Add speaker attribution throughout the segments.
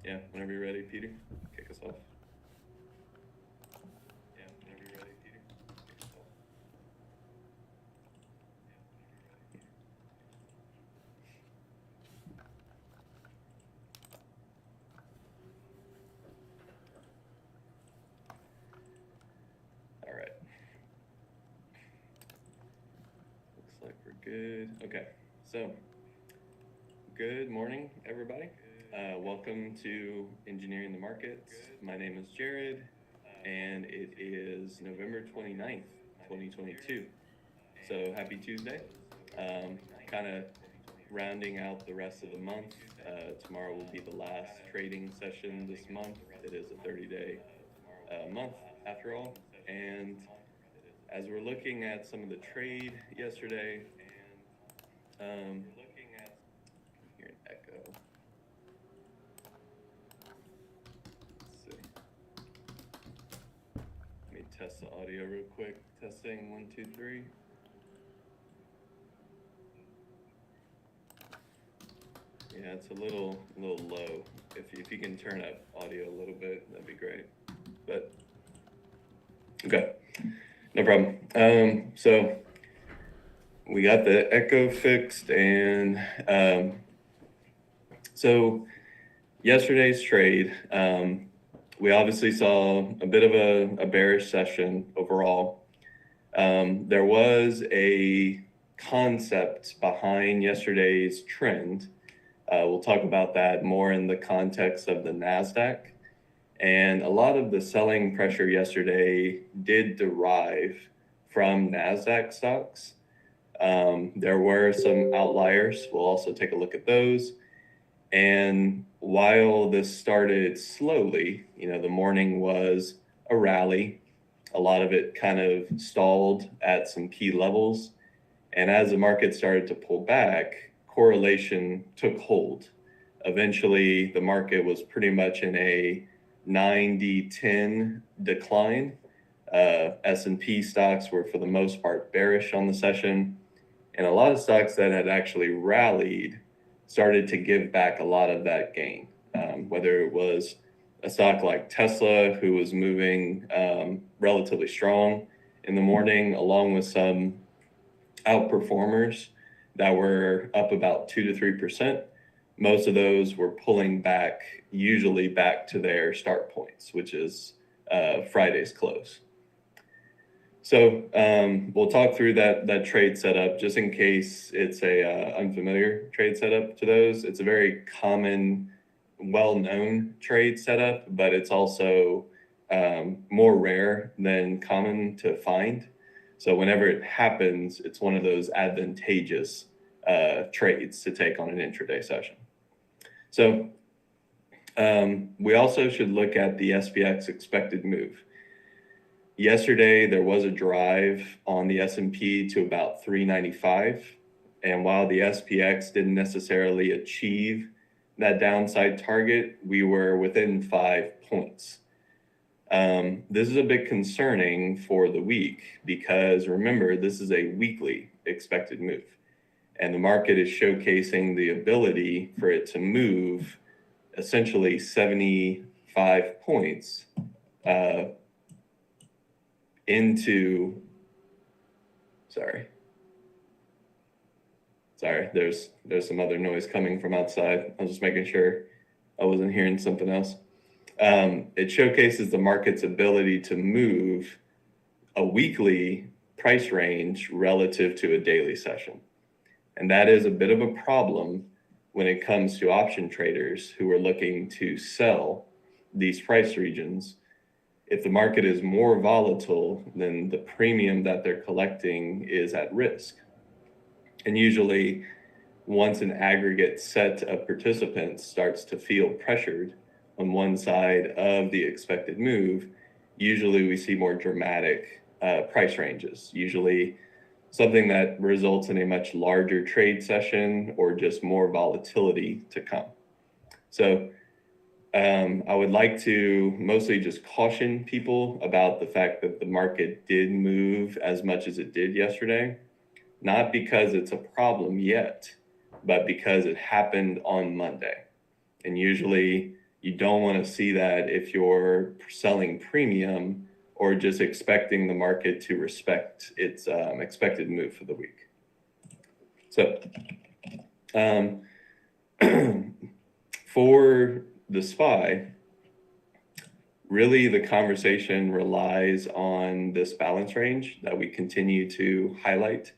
Speaker 1: Yeah, whenever you're ready, Peter, kick us off. All right. Looks like we're good. Okay, so good morning, everybody. Welcome to Engineering the Markets. My name is Jared, and it is November 29th, 2022. So happy Tuesday. Kind of rounding out the rest of the month. Tomorrow will be the last trading session this month. It is a 30-day month after all. And as we're looking at some of the trade yesterday, here an echo. Let's see. Let me test the audio real quick. Testing 1, 2, 3. Yeah, it's a little low. If you can turn up audio a little bit, that'd be great. But okay, no problem. So we got the echo fixed, and so yesterday's trade, we obviously saw a bit of a bearish session overall. There was a concept behind yesterday's trend. We'll talk about that more in the context of the NASDAQ. And a lot of the selling pressure yesterday did derive from NASDAQ stocks. There were some outliers. We'll also take a look at those. And while this started slowly, the morning was a rally. A lot of it kind of stalled at some key levels. And as the market started to pull back, correlation took hold. Eventually, the market was pretty much in a 90-10 decline. S&P stocks were, for the most part, bearish on the session. And a lot of stocks that had actually rallied started to give back a lot of that gain, whether it was a stock like Tesla, who was moving relatively strong in the morning, along with some outperformers that were up about 2 to 3%. Most of those were pulling back, usually back to their start points, which is Friday's close. So we'll talk through that trade setup just in case it's a unfamiliar trade setup to those. It's a very common, well-known trade setup, but it's also more rare than common to find. So whenever it happens, it's one of those advantageous trades to take on an intraday session. So we also should look at the SPX expected move. Yesterday, there was a drive on the S&P to about 395. And while the SPX didn't necessarily achieve that downside target, we were within 5 points. This is a bit concerning for the week because remember, this is a weekly expected move. And the market is showcasing the ability for it to move essentially 75 points into, sorry, there's some other noise coming from outside. I was just making sure I wasn't hearing something else. It showcases the market's ability to move a weekly price range relative to a daily session. And that is a bit of a problem when it comes to option traders who are looking to sell these price regions. If the market is more volatile, then the premium that they're collecting is at risk. And usually, once an aggregate set of participants starts to feel pressured on one side of the expected move, usually we see more dramatic price ranges, usually something that results in a much larger trade session or just more volatility to come. So I would like to mostly just caution people about the fact that the market did move as much as it did yesterday, not because it's a problem yet, but because it happened on Monday. And usually You don't want to see that if you're selling premium or just expecting the market to respect its expected move for the week. So for the SPY, really the conversation relies on this balance range that we continue to highlight.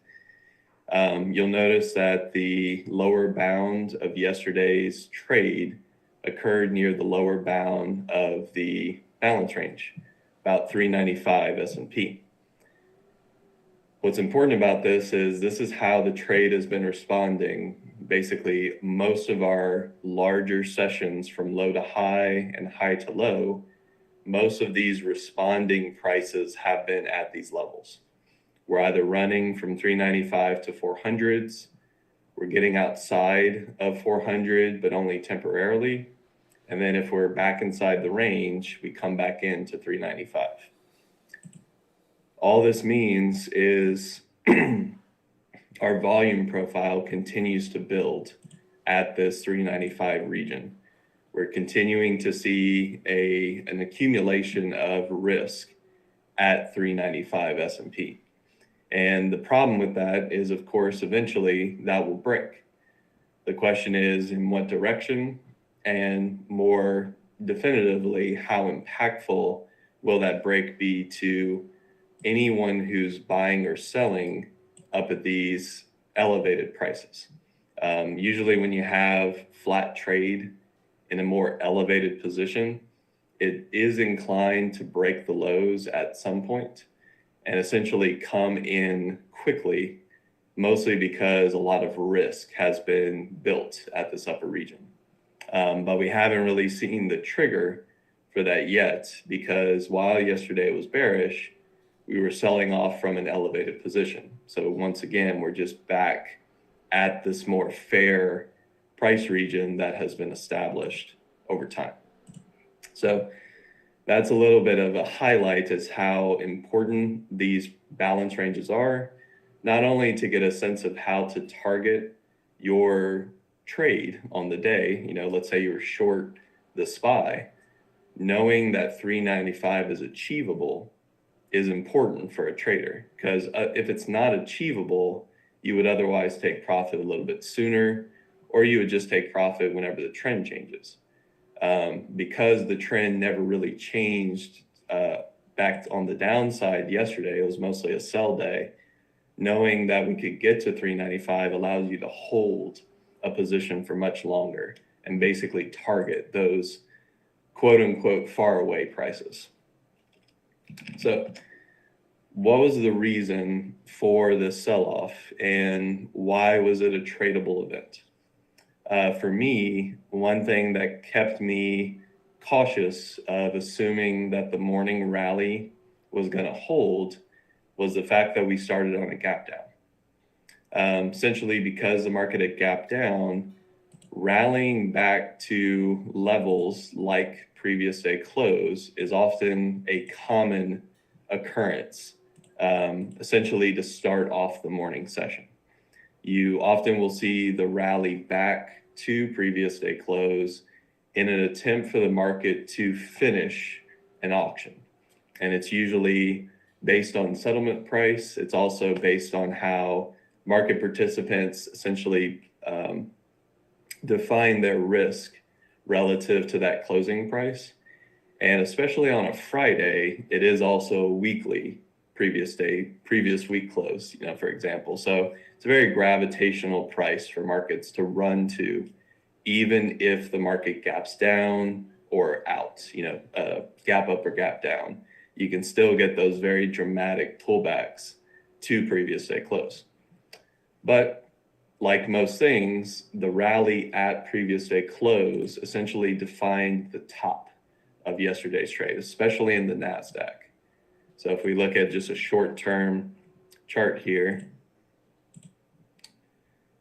Speaker 1: You'll notice that the lower bound of yesterday's trade occurred near the lower bound of the balance range, about 395 S&P. What's important about this is how the trade has been responding. Basically, most of our larger sessions from low to high and high to low, most of these responding prices have been at these levels. We're either running from 395 to 400s, we're getting outside of 400, but only temporarily. And then if we're back inside the range, we come back into 395. All this means is our volume profile continues to build at this 395 region. We're continuing to see an accumulation of risk at 395 S&P. And the problem with that is, of course, eventually that will break. The question is in what direction, and more definitively, how impactful will that break be to anyone who's buying or selling up at these elevated prices. Usually when you have flat trade in a more elevated position, it is inclined to break the lows at some point and essentially come in quickly, mostly because a lot of risk has been built at this upper region. But we haven't really seen the trigger for that yet, because while yesterday was bearish, we were selling off from an elevated position. So once again, we're just back at this more fair price region that has been established over time. So that's a little bit of a highlight as how important these balance ranges are, not only to get a sense of how to target your trade on the day. Let's say you were short the SPY, knowing that 395 is achievable is important for a trader, because if it's not achievable, you would otherwise take profit a little bit sooner, or you would just take profit whenever the trend changes. Because the trend never really changed back on the downside yesterday, it was mostly a sell day. Knowing that we could get to 395 allows you to hold a position for much longer and basically target those quote unquote far away prices. So what was the reason for this sell-off, and why was it a tradable event? For me, one thing that kept me cautious of assuming that the morning rally was going to hold was the fact that we started on a gap down. Essentially, because the market had gapped down, rallying back to levels like previous day close is often a common occurrence, essentially to start off the morning session. You often will see the rally back to previous day close in an attempt for the market to finish an auction. And it's usually based on settlement price. It's also based on how market participants essentially define their risk relative to that closing price. And especially on a Friday, it is also weekly previous week close, for example. So it's a very gravitational price for markets to run to, even if the market gaps down or out, gap up or gap down. You can still get those very dramatic pullbacks to previous day close. But like most things, the rally at previous day close essentially defined the top of yesterday's trade, especially in the NASDAQ. So if we look at just a short-term chart here,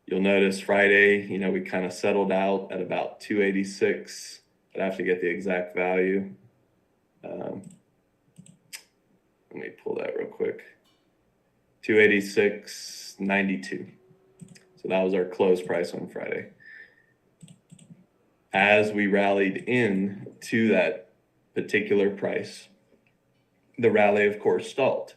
Speaker 1: you'll notice Friday, we kind of settled out at about 286. I'd have to get the exact value. Let me pull that real quick. 286.92. So that was our close price on Friday. as we rallied in to that particular price, the rally, of course, stalled.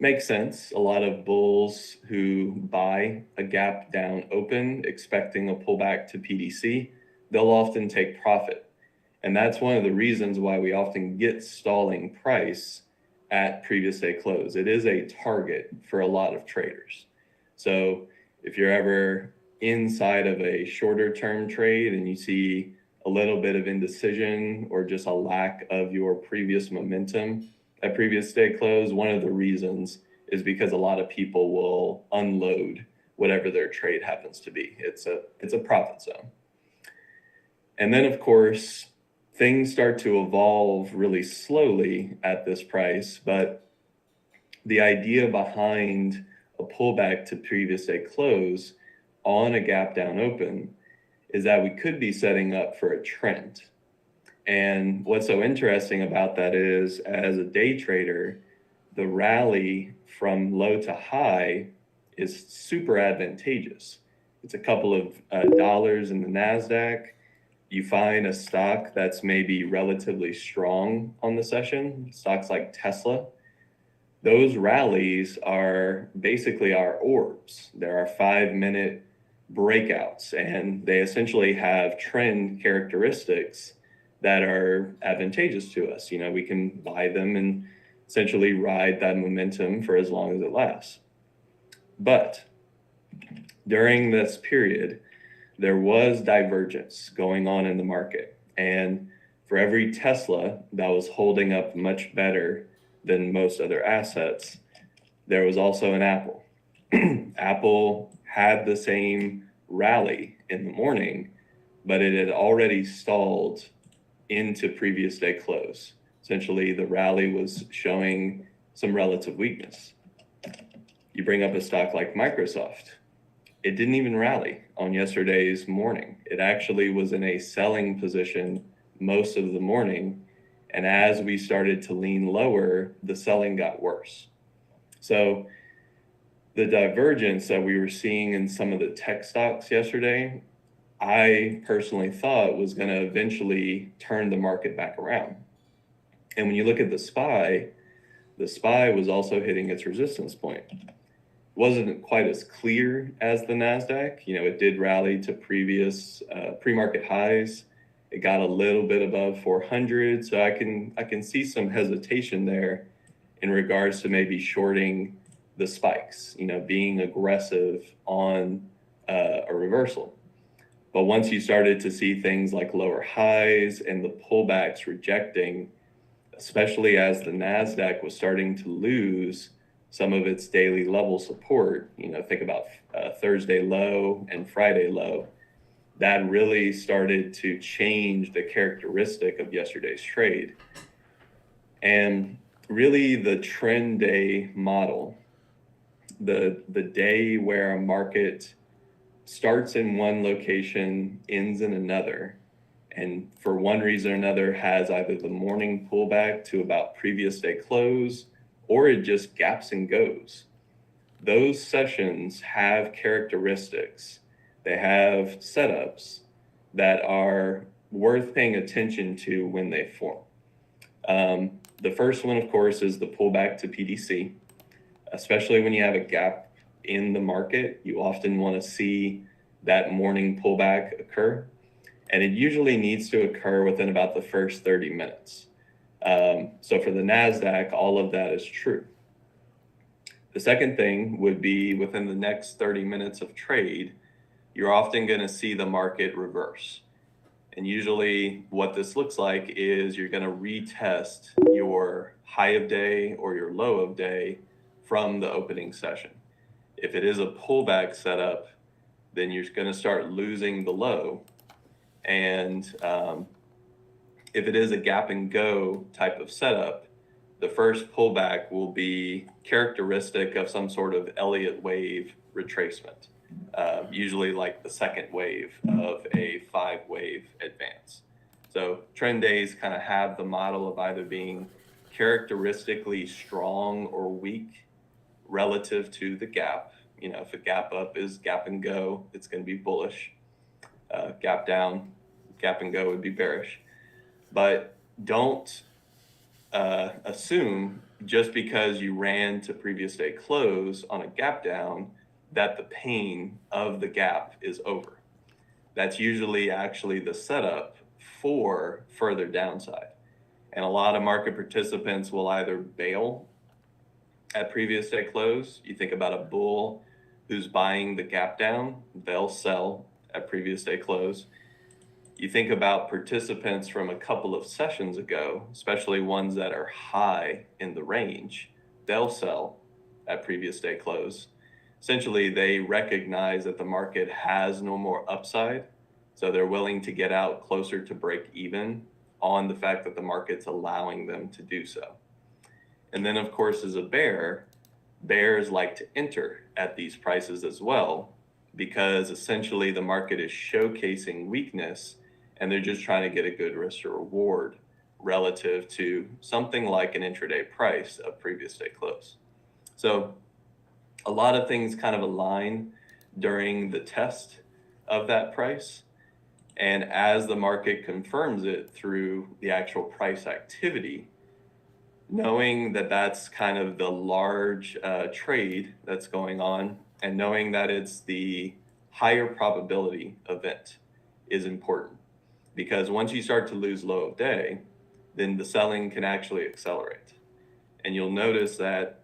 Speaker 1: Makes sense. A lot of bulls who buy a gap down open expecting a pullback to PDC, they'll often take profit. And that's one of the reasons why we often get stalling price at previous day close. It is a target for a lot of traders. So if you're ever inside of a shorter term trade and you see a little bit of indecision or just a lack of your previous momentum at previous day close, one of the reasons is because a lot of people will unload whatever their trade happens to be. It's a profit zone. And then, of course, things start to evolve really slowly at this price, but the idea behind a pullback to previous day close on a gap down open is that we could be setting up for a trend. And what's so interesting about that is, as a day trader, the rally from low to high is super advantageous. It's a couple of dollars in the NASDAQ. You find a stock that's maybe relatively strong on the session, stocks like Tesla. Those rallies are basically our orbs. There are 5-minute breakouts, and they essentially have trend characteristics that are advantageous to us. You know, we can buy them and essentially ride that momentum for as long as it lasts. But during this period, there was divergence going on in the market. And for every Tesla that was holding up much better than most other assets, there was also an Apple. Apple had the same rally in the morning, but it had already stalled into previous day close. Essentially, the rally was showing some relative weakness. You bring up a stock like Microsoft. It didn't even rally on yesterday's morning. It actually was in a selling position most of the morning. And as we started to lean lower, the selling got worse. So the divergence that we were seeing in some of the tech stocks yesterday, I personally thought was going to eventually turn the market back around. And when you look at the SPY was also hitting its resistance point. Wasn't quite as clear as the NASDAQ. You know, it did rally to previous pre-market highs. It got a little bit above 400. So I can see some hesitation there in regards to maybe shorting the spikes, you know, being aggressive on a reversal. But once you started to see things like lower highs and the pullbacks rejecting, especially as the NASDAQ was starting to lose some of its daily level support, you know, think about Thursday low and Friday low, that really started to change the characteristic of yesterday's trade. And really the trend day model, the day where a market starts in one location, ends in another, and for one reason or another has either the morning pullback to about previous day close, or it just gaps and goes. Those sessions have characteristics, they have setups that are worth paying attention to when they form. The first one, of course, is the pullback to PDC. Especially when you have a gap in the market, you often want to see that morning pullback occur. And it usually needs to occur within about the first 30 minutes. So for the NASDAQ, all of that is true. The second thing would be within the next 30 minutes of trade, you're often going to see the market reverse. And usually what this looks like is you're going to retest your high of day or your low of day from the opening session. If it is a pullback setup, then you're going to start losing the low. And if it is a gap and go type of setup, the first pullback will be characteristic of some sort of Elliott wave retracement, usually like the second wave of a 5-wave advance. So trend days kind of have the model of either being characteristically strong or weak relative to the gap. You know, if a gap up is gap and go, it's going to be bullish. Gap down, gap and go would be bearish. But don't assume just because you ran to previous day close on a gap down that the pain of the gap is over. That's usually actually the setup for further downside. And a lot of market participants will either bail at previous day close. You think about a bull who's buying the gap down, they'll sell at previous day close. You think about participants from a couple of sessions ago, especially ones that are high in the range, they'll sell at previous day close. Essentially, they recognize that the market has no more upside, so they're willing to get out closer to break even on the fact that the market's allowing them to do so. And then, of course, as a bear, bears like to enter at these prices as well, because essentially the market is showcasing weakness and they're just trying to get a good risk to reward relative to something like an intraday price of previous day close. So a lot of things kind of align during the test of that price. And as the market confirms it through the actual price activity, knowing that that's kind of the large trade that's going on, and knowing that it's the higher probability event is important. Because once you start to lose low of day, then the selling can actually accelerate. And you'll notice that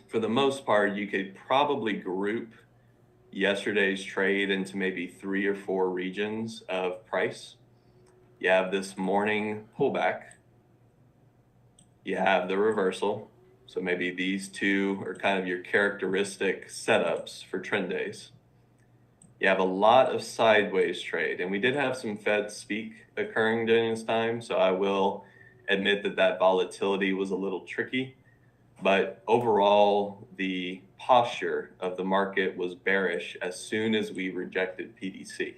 Speaker 1: for the most part, you could probably group yesterday's trade into maybe 3 or 4 regions of price. You have this morning pullback. You have the reversal. So maybe these two are kind of your characteristic setups for trend days. You have a lot of sideways trade, and we did have some Fed speak occurring during this time, so I will admit that that volatility was a little tricky. But overall, the posture of the market was bearish as soon as we rejected PDC.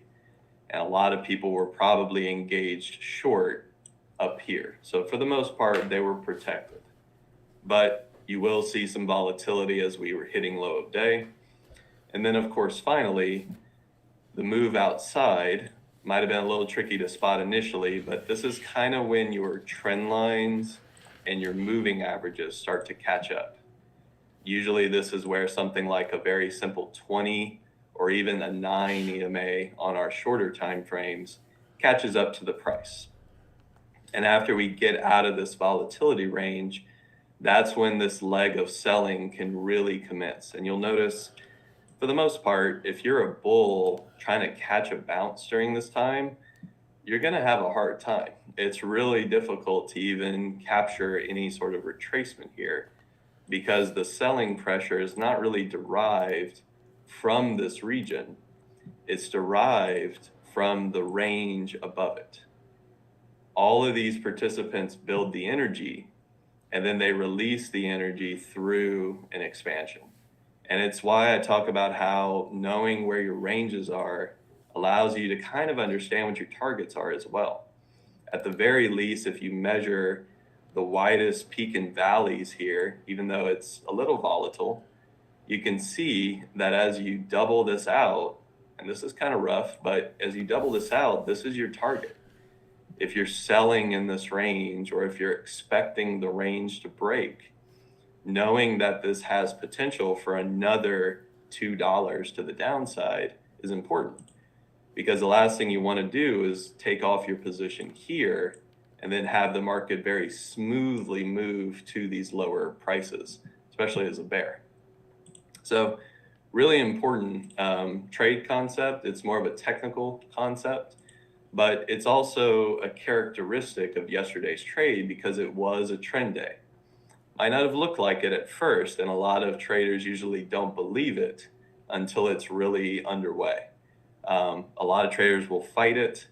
Speaker 1: And a lot of people were probably engaged short up here. So for the most part, they were protected. But you will see some volatility as we were hitting low of day. And then, of course, finally, the move outside might have been a little tricky to spot initially, but this is kind of when your trend lines and your moving averages start to catch up. Usually this is where something like a very simple 20 or even a 9 EMA on our shorter time frames catches up to the price. And after we get out of this volatility range, that's when this leg of selling can really commence. And you'll notice, for the most part, if you're a bull trying to catch a bounce during this time, you're going to have a hard time. It's really difficult to even capture any sort of retracement here because the selling pressure is not really derived from this region. It's derived from the range above it. All of these participants build the energy and then they release the energy through an expansion. And it's why I talk about how knowing where your ranges are allows you to kind of understand what your targets are as well. At the very least, if you measure the widest peak and valleys here, even though it's a little volatile, you can see that as you double this out, and this is kind of rough, but as you double this out, this is your target. If you're selling in this range, or if you're expecting the range to break, knowing that this has potential for another $2 to the downside is important, because the last thing you want to do is take off your position here and then have the market very smoothly move to these lower prices, especially as a bear. So really important trade concept. It's more of a technical concept, but it's also a characteristic of yesterday's trade because it was a trend day. Might not have looked like it at first, and a lot of traders usually don't believe it until it's really underway. A lot of traders will fight it.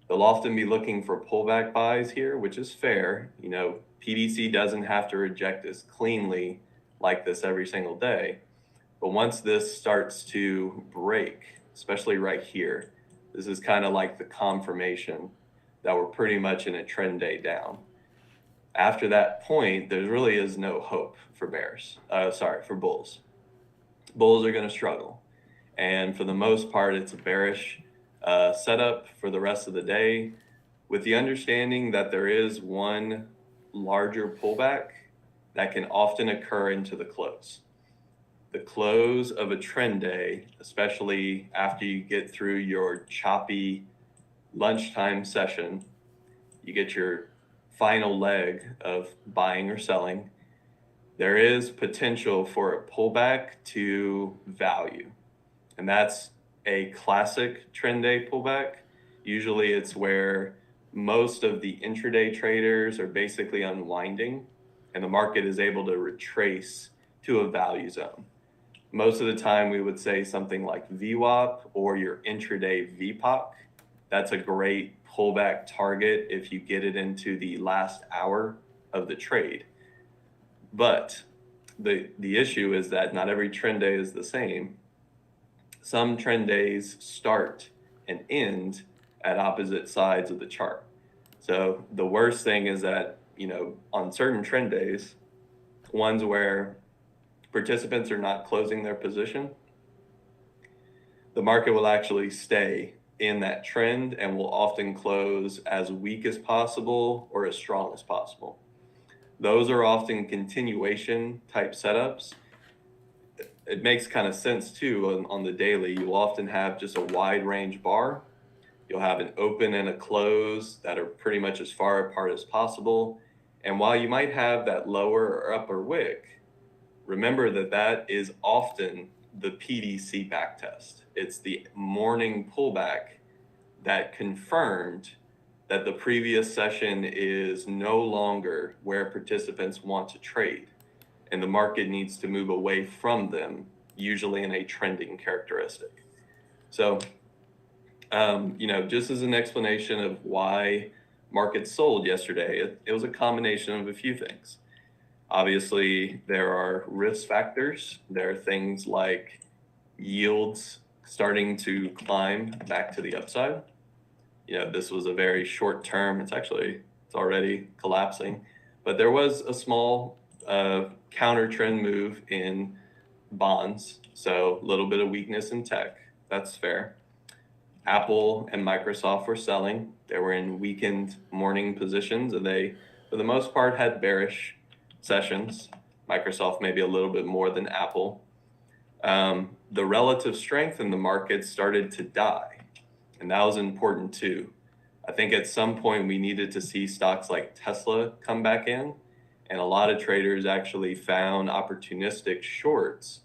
Speaker 1: They'll often be looking for pullback buys here, which is fair. You know, PDC doesn't have to reject this cleanly like this every single day. But once this starts to break, especially right here, this is kind of like the confirmation that we're pretty much in a trend day down. After that point, there really is no hope for for bulls. Bulls are going to struggle. And for the most part, it's a bearish setup for the rest of the day, with the understanding that there is one larger pullback that can often occur into the close. The close of a trend day, especially after you get through your choppy lunchtime session, you get your final leg of buying or selling, there is potential for a pullback to value. And that's a classic trend day pullback. Usually it's where most of the intraday traders are basically unwinding and the market is able to retrace to a value zone. Most of the time we would say something like VWAP or your intraday VPOC. That's a great pullback target if you get it into the last hour of the trade. But the issue is that not every trend day is the same. Some trend days start and end at opposite sides of the chart. So the worst thing is that, on certain trend days, ones where participants are not closing their position, the market will actually stay in that trend and will often close as weak as possible or as strong as possible. Those are often continuation type setups. It makes kind of sense too on the daily. You'll often have just a wide range bar. You'll have an open and a close that are pretty much as far apart as possible. And while you might have that lower or upper wick, remember that that is often the PDC backtest. It's the morning pullback that confirmed that the previous session is no longer where participants want to trade, and the market needs to move away from them, usually in a trending characteristic. So, just as an explanation of why markets sold yesterday, it was a combination of a few things. Obviously, there are risk factors. There are things like yields starting to climb back to the upside. This was a very short term. It's already collapsing, but there was a small counter trend move in bonds. So a little bit of weakness in tech. That's fair. Apple and Microsoft were selling. They were in weakened morning positions, and they, for the most part, had bearish sessions. Microsoft maybe a little bit more than Apple. The relative strength in the market started to die, and that was important too. I think at some point we needed to see stocks like Tesla come back in, and a lot of traders actually found opportunistic shorts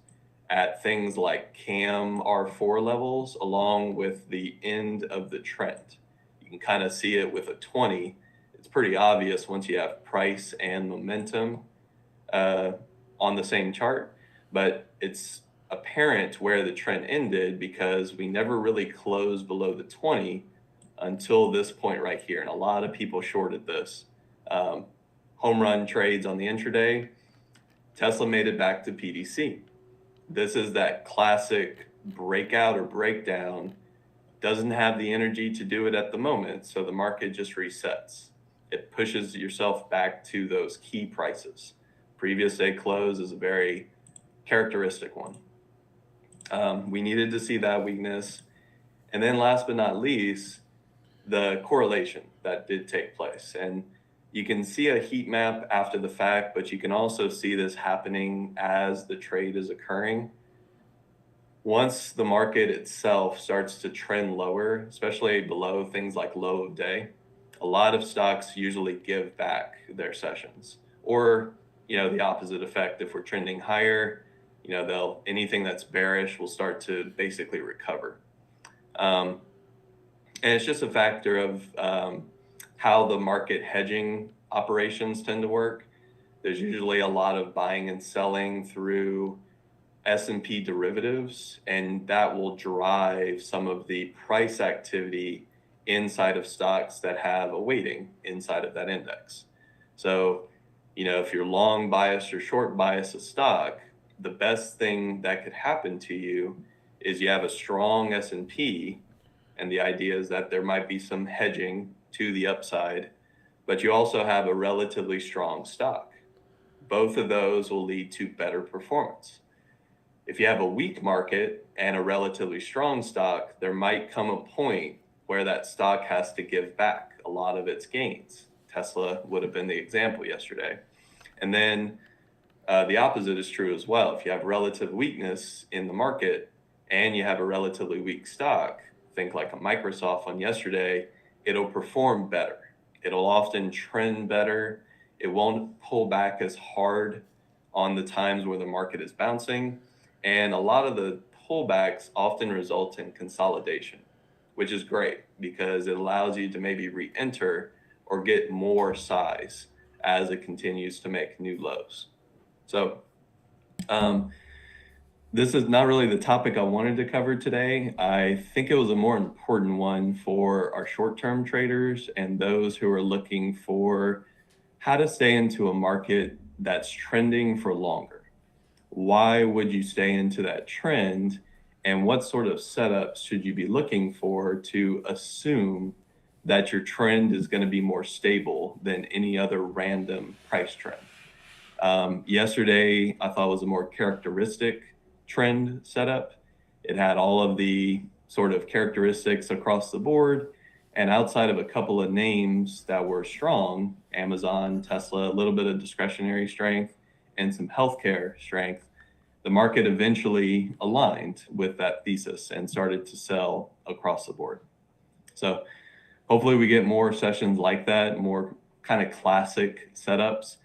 Speaker 1: at things like CAM R4 levels along with the end of the trend. You can kind of see it with a 20. It's pretty obvious once you have price and momentum on the same chart, but it's apparent where the trend ended because we never really closed below the 20 until this point right here. And a lot of people shorted this. Home run trades on the intraday. Tesla made it back to PDC. This is that classic breakout or breakdown. Doesn't have the energy to do it at the moment, so the market just resets. It pushes yourself back to those key prices. Previous day close is a very characteristic one. We needed to see that weakness. And then last but not least, the correlation that did take place. And you can see a heat map after the fact, but you can also see this happening as the trade is occurring. Once the market itself starts to trend lower, especially below things like low of day, a lot of stocks usually give back their sessions. Or, the opposite effect. If we're trending higher, anything that's bearish will start to basically recover. And it's just a factor of how the market hedging operations tend to work. There's usually a lot of buying and selling through S&P derivatives, and that will drive some of the price activity inside of stocks that have a weighting inside of that index. So, if you're long biased or short biased a stock, the best thing that could happen to you is you have a strong S&P, and the idea is that there might be some hedging to the upside, but you also have a relatively strong stock. Both of those will lead to better performance. If you have a weak market and a relatively strong stock, there might come a point where that stock has to give back a lot of its gains. Tesla would have been the example yesterday. And then the opposite is true as well. If you have relative weakness in the market and you have a relatively weak stock, think like a Microsoft on yesterday, it'll perform better. It'll often trend better. It won't pull back as hard on the times where the market is bouncing. And a lot of the pullbacks often result in consolidation, which is great because it allows you to maybe re-enter or get more size as it continues to make new lows. So this is not really the topic I wanted to cover today. I think it was a more important one for our short-term traders and those who are looking for how to stay into a market that's trending for longer. Why would you stay into that trend? And what sort of setups should you be looking for to assume that your trend is going to be more stable than any other random price trend? Yesterday, I thought was a more characteristic trend setup. It had all of the sort of characteristics across the board. And outside of a couple of names that were strong, Amazon, Tesla, a little bit of discretionary strength, and some healthcare strength, the market eventually aligned with that thesis and started to sell across the board. So hopefully we get more sessions like that, more kind of classic setups,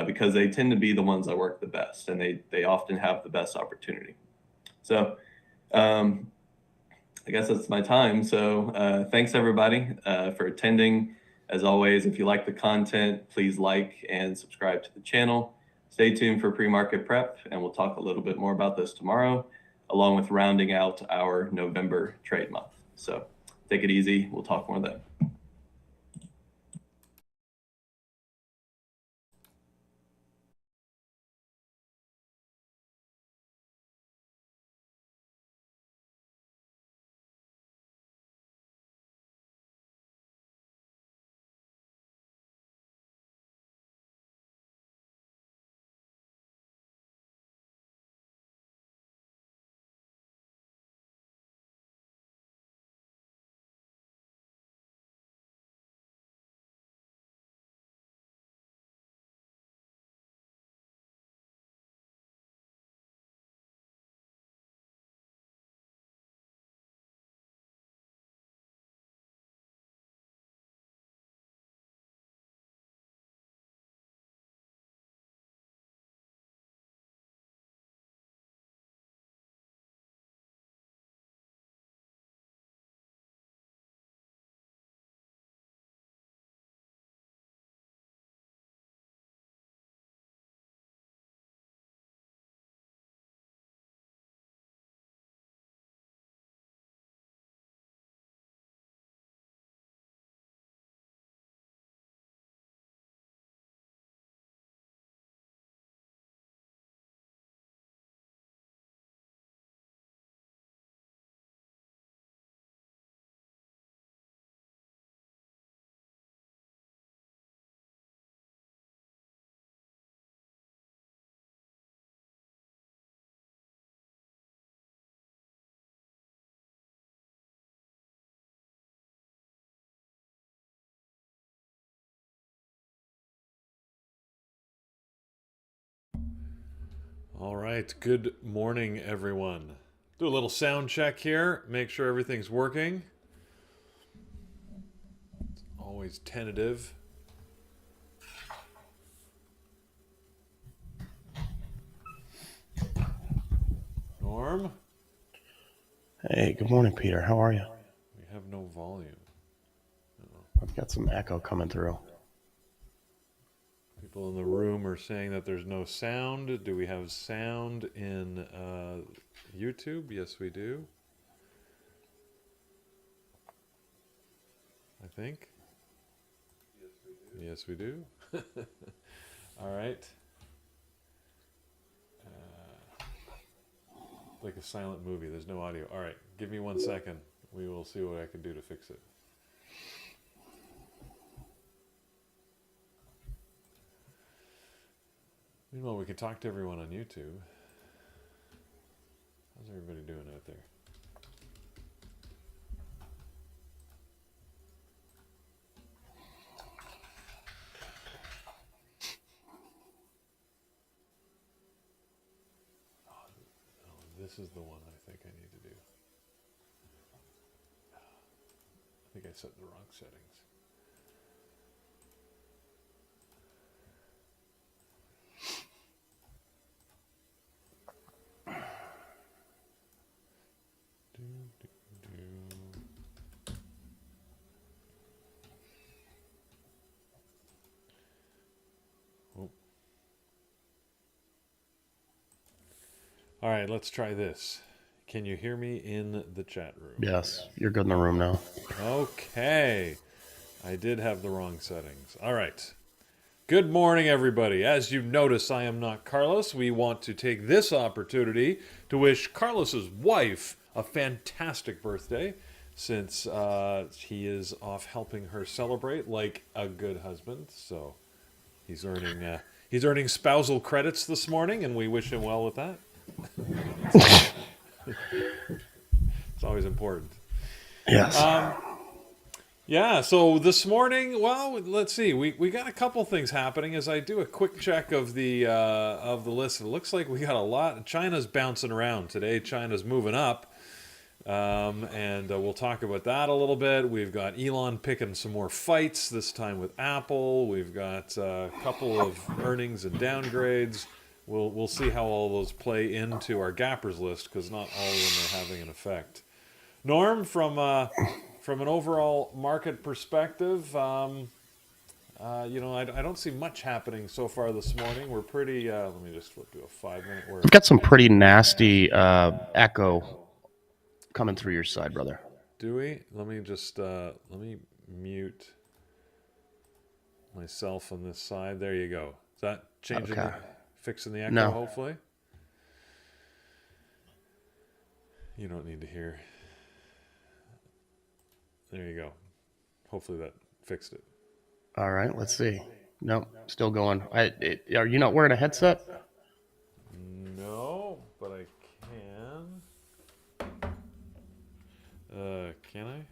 Speaker 1: because they tend to be the ones that work the best and they often have the best opportunity. So I guess that's my time. So thanks everybody for attending. As always, if you like the content, please like and subscribe to the channel. Stay tuned for pre-market prep, and we'll talk a little bit more about this tomorrow, along with rounding out our November trade month. So take it easy. We'll talk more then.
Speaker 2: All right, good morning, everyone. Do a little sound check here, make sure everything's working. It's always tentative. Norm?
Speaker 3: Hey, good morning, Peter. How are you?
Speaker 2: We have no volume.
Speaker 3: I've got some echo coming through.
Speaker 2: People in the room are saying that there's no sound. Do we have sound in YouTube? Yes, we do. I think. Yes, we do. All right. Like a silent movie. There's no audio. All right. Give me 1 second. We will see what I can do to fix it. Meanwhile, we can talk to everyone on YouTube. How's everybody doing out there? Oh, this is the one I think I need to do. I think I set the wrong settings. Oh. All right, let's try this. Can you hear me in the chat room?
Speaker 3: Yes, you're good in the room now.
Speaker 2: Okay. I did have the wrong settings. All right. Good morning, everybody. As you notice, I am not Carlos. We want to take this opportunity to wish Carlos's wife a fantastic birthday, since he is off helping her celebrate like a good husband. So he's earning spousal credits this morning, and we wish him well with that. It's always important.
Speaker 3: Yes.
Speaker 2: Yeah, so this morning, well, let's see. We got a couple things happening as I do a quick check of the list. It looks like we got a lot. China's bouncing around today. China's moving up, and we'll talk about that a little bit. We've got Elon picking some more fights, this time with Apple. We've got a couple of earnings and downgrades. We'll see how all those play into our gappers list, because not all of them are having an effect. Norm, from an overall market perspective, I don't see much happening so far this morning. We're pretty. Let me just flip to a 5-minute word.
Speaker 3: We've got some pretty nasty echo coming through your side, brother.
Speaker 2: Do we? Let me just let me mute myself on this side. There you go. Is that changing?
Speaker 3: Okay.
Speaker 2: Fixing the echo?
Speaker 3: No.
Speaker 2: Hopefully. You don't need to hear. There you go. Hopefully that fixed it.
Speaker 3: All right, let's see. Nope, still going. Are you not wearing a headset?
Speaker 2: No, but I can. Can I?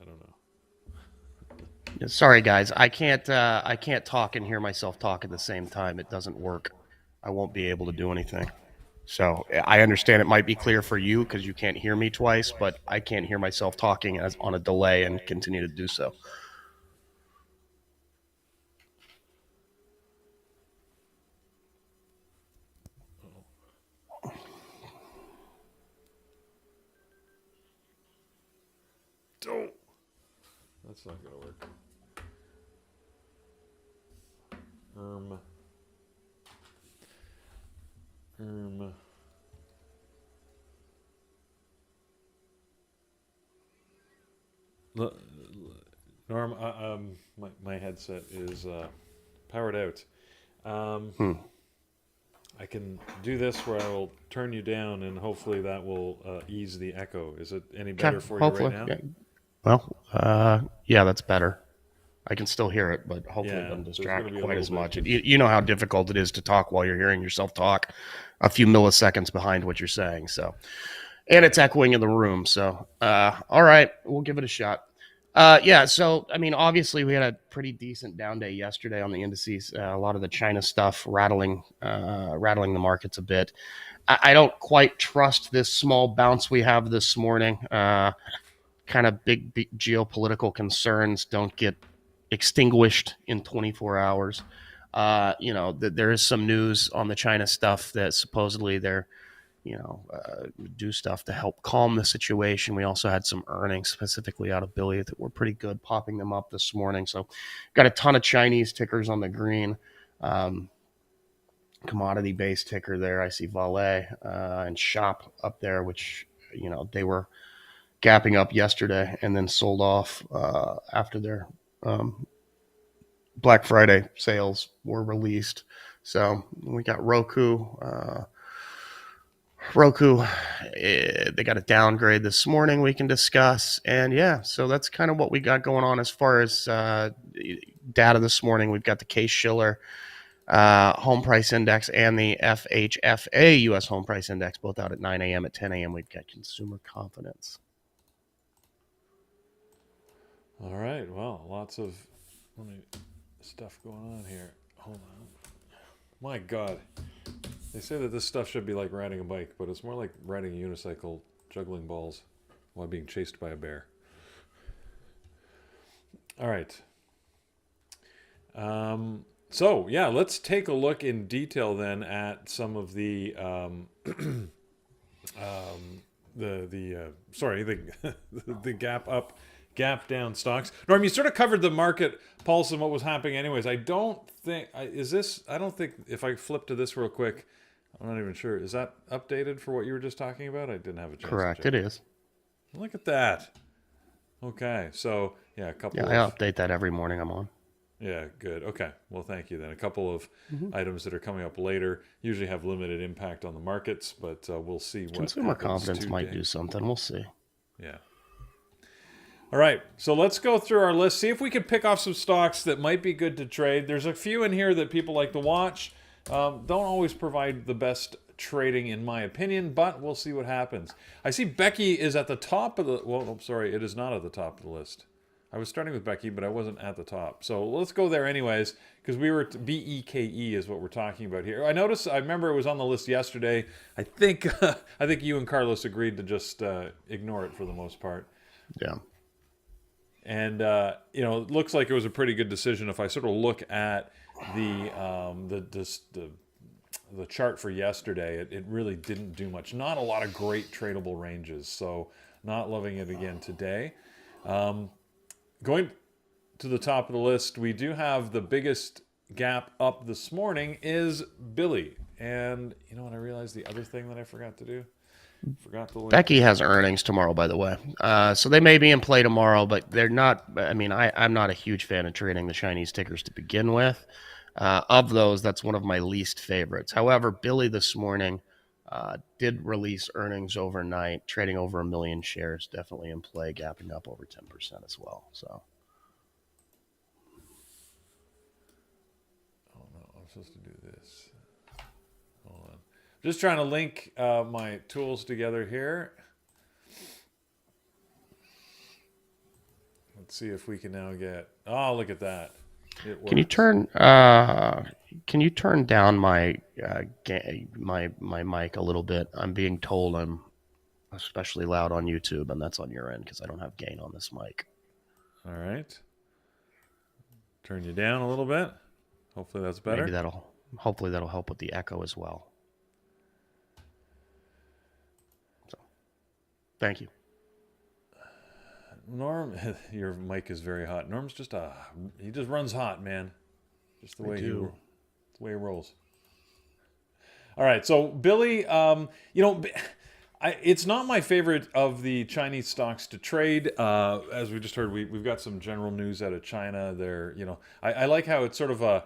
Speaker 2: I don't know.
Speaker 3: Yeah, sorry, guys. I can't talk and hear myself talk at the same time. It doesn't work. I won't be able to do anything. So I understand it might be clear for you because you can't hear me twice, but I can't hear myself talking as on a delay and continue to do so.
Speaker 2: Oh, that's not gonna work. Norm, my headset is powered out. I can do this where I will turn you down, and hopefully that will ease the echo. Is it any better for you right now?
Speaker 3: Yeah. Well, yeah, that's better. I can still hear it, but hopefully it doesn't distract quite as much. You know how difficult it is to talk while you're hearing yourself talk a few milliseconds behind what you're saying. So, and it's echoing in the room. So, all right, we'll give it a shot. Yeah, so, I mean, obviously we had a pretty decent down day yesterday on the indices. A lot of the China stuff rattling the markets a bit. I don't quite trust this small bounce we have this morning. Kind of big geopolitical concerns don't get extinguished in 24 hours. There is some news on the China stuff that supposedly they're do stuff to help calm the situation. We also had some earnings specifically out of Billy that were pretty good, popping them up this morning. So got a ton of Chinese tickers on the green. Commodity-based ticker there. I see Vale and Shop up there, which, they were gapping up yesterday and then sold off after their Black Friday sales were released. So we got Roku, they got a downgrade this morning we can discuss. And yeah, so that's kind of what we got going on as far as data this morning. We've got the Case-Shiller home price index and the FHFA U.S. home price index, both out at 9 a.m. At 10 a.m., we've got consumer confidence.
Speaker 2: All right. Well, lots of stuff going on here. Hold on. My God. They say that this stuff should be like riding a bike, but it's more like riding a unicycle, juggling balls while being chased by a bear. All right. So yeah, let's take a look in detail then at some of the the gap up, gap down stocks. Norm, you sort of covered the market pulse and what was happening anyways. I don't think if I flip to this real quick, I'm not even sure. Is that updated for what you were just talking about? I didn't have a chance.
Speaker 3: Correct,
Speaker 2: to check.
Speaker 3: it is.
Speaker 2: Look at that. Okay, so yeah, a couple.
Speaker 3: Yeah, I update that every morning I'm on.
Speaker 2: Yeah, good. Okay, well, thank you then. A couple of items that are coming up later usually have limited impact on the markets, but we'll see what
Speaker 3: consumer confidence might do something. We'll see.
Speaker 2: Yeah. All right, so let's go through our list, see if we can pick off some stocks that might be good to trade. There's a few in here that people like to watch. Don't always provide the best trading, in my opinion, but we'll see what happens. I see Becky is at the top of the... Well, I'm sorry, it is not at the top of the list. I was starting with Becky, but I wasn't at the top. So let's go there anyways, because we were... BEKE is what we're talking about here. I remember it was on the list yesterday. I think you and Carlos agreed to just ignore it for the most part.
Speaker 3: Yeah.
Speaker 2: And, it looks like it was a pretty good decision. If I sort of look at the chart for yesterday, it really didn't do much. Not a lot of great tradable ranges, so not loving it again today. Going to the top of the list, we do have the biggest gap up this morning is Billy. And you know what? I realized the other thing that I forgot to do.
Speaker 3: Becky has earnings tomorrow, by the way. So they may be in play tomorrow, but they're not. I mean, I'm not a huge fan of trading the Chinese tickers to begin with. Of those, that's one of my least favorites. However, Billy this morning did release earnings overnight, trading over 1 million shares, definitely in play, gapping up over 10% as well. So.
Speaker 2: Oh no, I'm supposed to do this. Hold on. Just trying to link my tools together here. Let's see if we can now get... Oh, look at that.
Speaker 3: Can you turn down my my mic a little bit? I'm being told I'm especially loud on YouTube, and that's on your end because I don't have gain on this mic.
Speaker 2: All right. Turn you down a little bit. Hopefully that's better.
Speaker 3: Hopefully that'll help with the echo as well. So, thank you.
Speaker 2: Norm, your mic is very hot. Norm's he just runs hot, man. Just the way he rolls. All right, so Billy, it's not my favorite of the Chinese stocks to trade. As we just heard, we've got some general news out of China. I like how it's sort of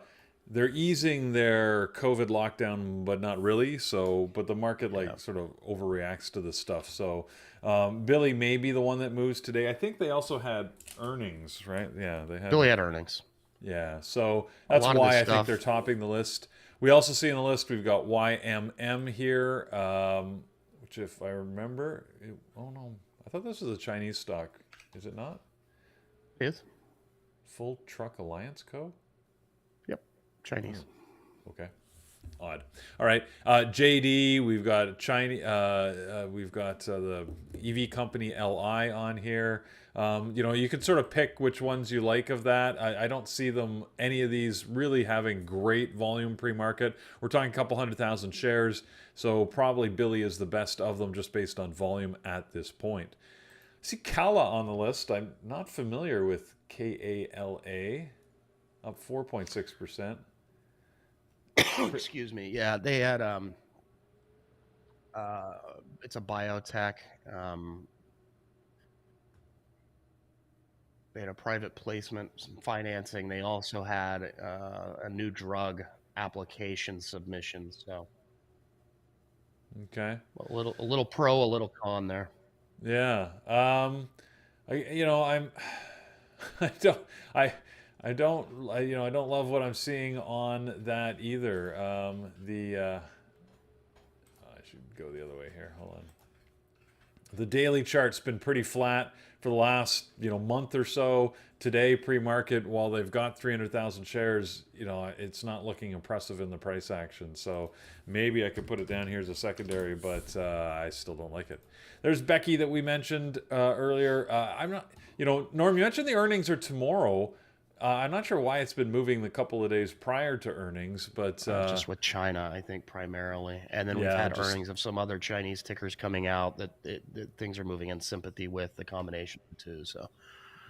Speaker 2: they're easing their COVID lockdown, but not really. But the market sort of overreacts to this stuff. So Billy may be the one that moves today. I think they also had earnings, right? Yeah,
Speaker 3: Billy had earnings.
Speaker 2: Yeah, so that's why I think they're topping the list. We also see in the list we've got YMM here, which if I remember, oh no, I thought this was a Chinese stock. Is it not?
Speaker 3: It is.
Speaker 2: Full Truck Alliance Co.
Speaker 3: Chinese.
Speaker 2: Okay. Odd. All right. JD, we've got China. We've got the EV company LI on here. You can sort of pick which ones you like of that. I don't see any of these really having great volume pre-market. We're talking a couple 100,000 shares, so probably Billy is the best of them just based on volume at this point. I see Kala on the list. I'm not familiar with KALA. Up 4.6%.
Speaker 3: Excuse me. Yeah, they had it's a biotech. They had a private placement, some financing. They also had a new drug application submission. So,
Speaker 2: okay,
Speaker 3: a little pro, a little con there.
Speaker 2: Yeah. I don't love what I'm seeing on that either. I should go the other way here. Hold on. The daily chart's been pretty flat for the last month or so. Today, pre-market, while they've got 300,000 shares, it's not looking impressive in the price action. So maybe I could put it down here as a secondary, but I still don't like it. There's Becky that we mentioned earlier. I'm not, Norm, you mentioned the earnings are tomorrow. I'm not sure why it's been moving the couple of days prior to earnings, but
Speaker 3: just with China, I think primarily, and then we've had earnings of some other Chinese tickers coming out that things are moving in sympathy with the combination too. So,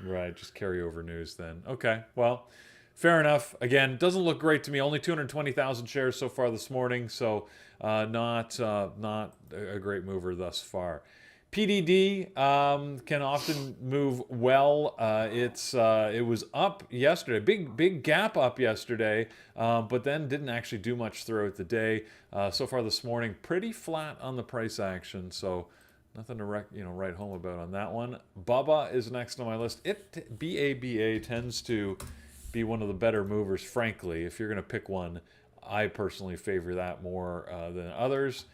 Speaker 2: right, just carryover news then. Okay, well, fair enough. Again, doesn't look great to me. Only 220,000 shares so far this morning, so not a great mover thus far. PDD can often move well. It was up yesterday, big gap up yesterday, but then didn't actually do much throughout the day. So far this morning, pretty flat on the price action. So nothing to write home about on that one. BABA is next on my list. BABA tends to be one of the better movers, frankly. If you're going to pick one, I personally favor that more than others.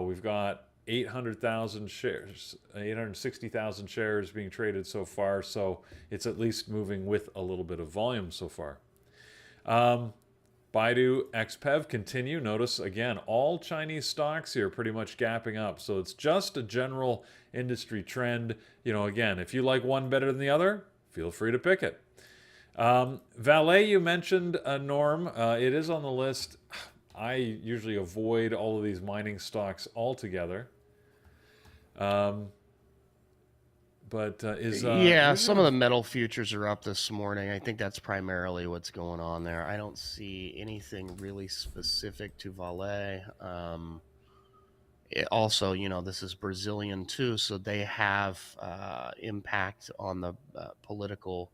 Speaker 2: We've got 800,000 shares, 860,000 shares being traded so far, so it's at least moving with a little bit of volume so far. Baidu, XPEV continue. Notice, again, all Chinese stocks here pretty much gapping up, so it's just a general industry trend. Again, if you like one better than the other, feel free to pick it. Valet, you mentioned, Norm. It is on the list. I usually avoid all of these mining stocks altogether.
Speaker 3: Some of the metal futures are up this morning. I think that's primarily what's going on there. I don't see anything really specific to Vale. Also, this is Brazilian too, so they have impact on the political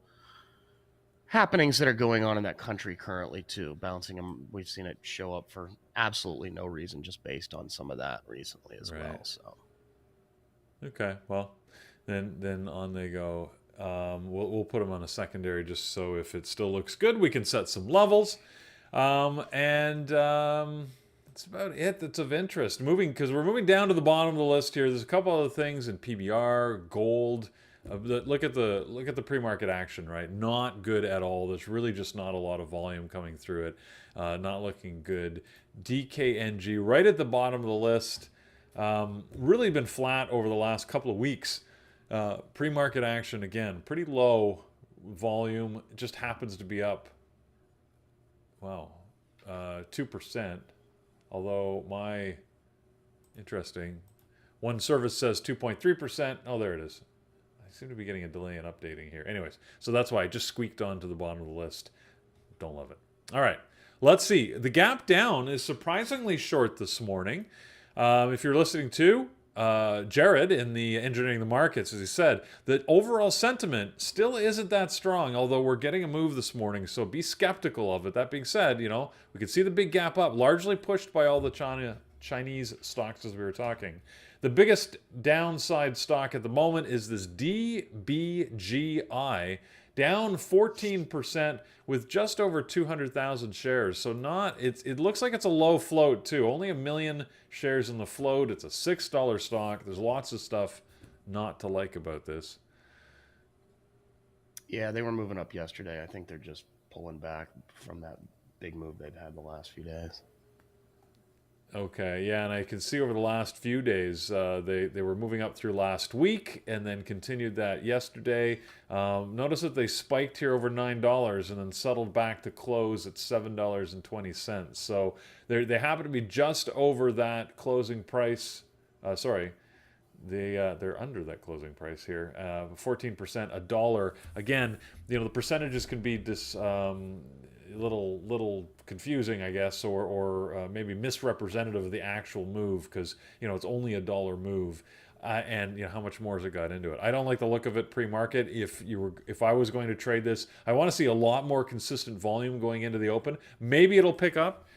Speaker 3: happenings that are going on in that country currently too. Bouncing them, we've seen it show up for absolutely no reason, just based on some of that recently as well. So.
Speaker 2: Okay, well, then on they go. We'll put them on a secondary just so if it still looks good, we can set some levels. That's about it that's of interest. Because we're moving down to the bottom of the list here. There's a couple other things in PBR, gold. Look at the pre-market action, right? Not good at all. There's really just not a lot of volume coming through it. Not looking good. DKNG right at the bottom of the list. Really been flat over the last couple of weeks. Pre-market action, again, pretty low volume. It just happens to be up, 2%. Although interesting, one service says 2.3%. Oh, there it is. I seem to be getting a delay in updating here. Anyways, so that's why I just squeaked onto the bottom of the list. Don't love it. All right, let's see. The gap down is surprisingly short this morning. If you're listening to Jared in the Engineering the Markets, as he said, the overall sentiment still isn't that strong, although we're getting a move this morning, so be skeptical of it. That being said, we can see the big gap up, largely pushed by all the Chinese stocks as we were talking. The biggest downside stock at the moment is this DBGI, down 14% with just over 200,000 shares. So it looks like it's a low float too. Only 1 million shares in the float. It's a $6 stock. There's lots of stuff not to like about this.
Speaker 3: Yeah, they were moving up yesterday. I think they're just pulling back from that big move they've had the last few days.
Speaker 2: Okay, yeah, and I can see over the last few days they were moving up through last week and then continued that yesterday. Notice that they spiked here over $9 and then settled back to close at $7.20. So they happen to be just over that closing price. They're under that closing price here. 14%, $1. Again, the percentages can be little confusing, I guess, or maybe misrepresentative of the actual move, because it's only $1 move, and how much more has it got into it? I don't like the look of it pre-market. If I was going to trade this, I want to see a lot more consistent volume going into the open. Maybe it'll pick up,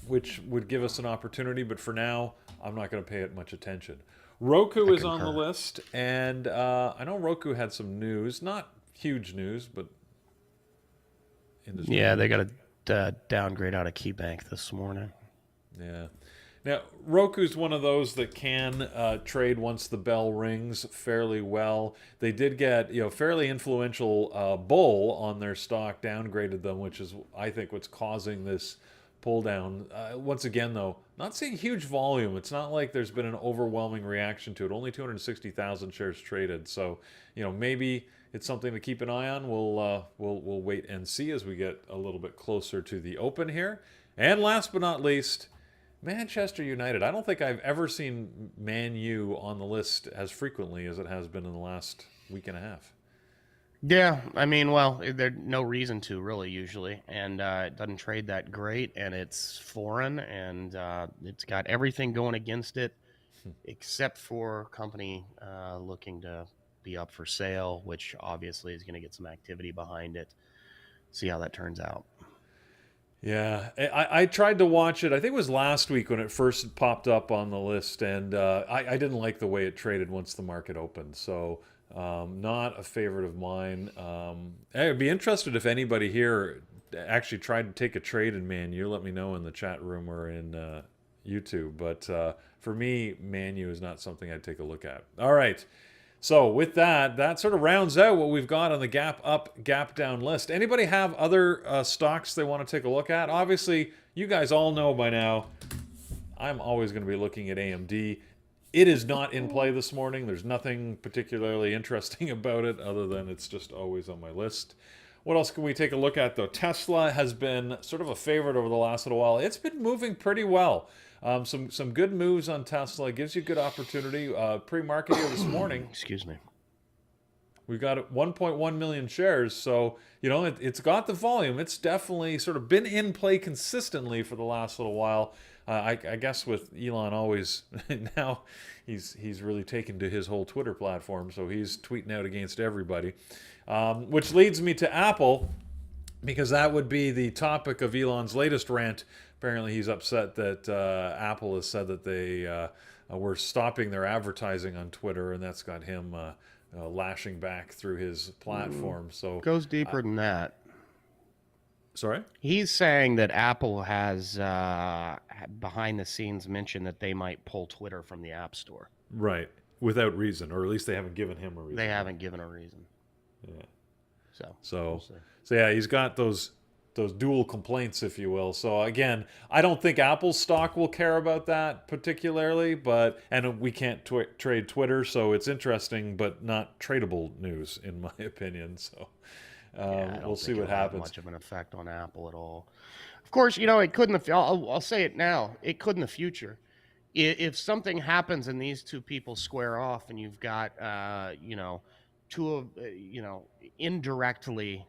Speaker 2: which would give us an opportunity, but for now, I'm not going to pay it much attention. Roku is on the list, and I know Roku had some news, not huge news, but industry.
Speaker 3: Yeah, they got a downgrade out of KeyBank this morning.
Speaker 2: Yeah. Now, Roku's one of those that can trade once the bell rings fairly well. They did get, fairly influential bull on their stock, downgraded them, which is, I think, what's causing this pull down. Once again, though, not seeing huge volume. It's not like there's been an overwhelming reaction to it. Only 260,000 shares traded. So, maybe it's something to keep an eye on. We'll wait and see as we get a little bit closer to the open here. And last but not least, Manchester United. I don't think I've ever seen Man U on the list as frequently as it has been in the last week and a half.
Speaker 3: Yeah, I mean, well, there's no reason to really usually, and it doesn't trade that great, and it's foreign, and it's got everything going against it, except for a company looking to be up for sale, which obviously is going to get some activity behind it. See how that turns out.
Speaker 2: Yeah, I tried to watch it. I think it was last week when it first popped up on the list, and I didn't like the way it traded once the market opened. So not a favorite of mine. I'd be interested if anybody here actually tried to take a trade in Man U. Let me know in the chat room or in YouTube. But for me, Man U is not something I'd take a look at. All right. So with that sort of rounds out what we've got on the gap up, gap down list. Anybody have other stocks they want to take a look at? Obviously, you guys all know by now, I'm always going to be looking at AMD. It is not in play this morning. There's nothing particularly interesting about it other than it's just always on my list. What else can we take a look at, though? Tesla has been sort of a favorite over the last little while. It's been moving pretty well. Some good moves on Tesla. Gives you good opportunity. Pre-market here this morning.
Speaker 3: Excuse me.
Speaker 2: We've got 1.1 million shares. So, it's got the volume. It's definitely sort of been in play consistently for the last little while. I guess with Elon always now he's really taken to his whole Twitter platform. So he's tweeting out against everybody. Which leads me to Apple, because that would be the topic of Elon's latest rant. Apparently he's upset that Apple has said that they were stopping their advertising on Twitter, and that's got him lashing back through his platform. So
Speaker 3: goes deeper than that.
Speaker 2: Sorry?
Speaker 3: He's saying that Apple has behind the scenes mentioned that they might pull Twitter from the App Store.
Speaker 2: Right. Without reason, or at least they haven't given him a reason.
Speaker 3: They haven't given a reason.
Speaker 2: Yeah.
Speaker 3: So
Speaker 2: yeah, he's got those dual complaints, if you will. So again, I don't think Apple's stock will care about that particularly, and we can't trade Twitter, so it's interesting but not tradable news in my opinion. So we'll see what happens.
Speaker 3: Much of an effect on Apple at all. Of course, it could in the. I'll say it now. It could in the future. If something happens and these two people square off, and you've got two of indirectly,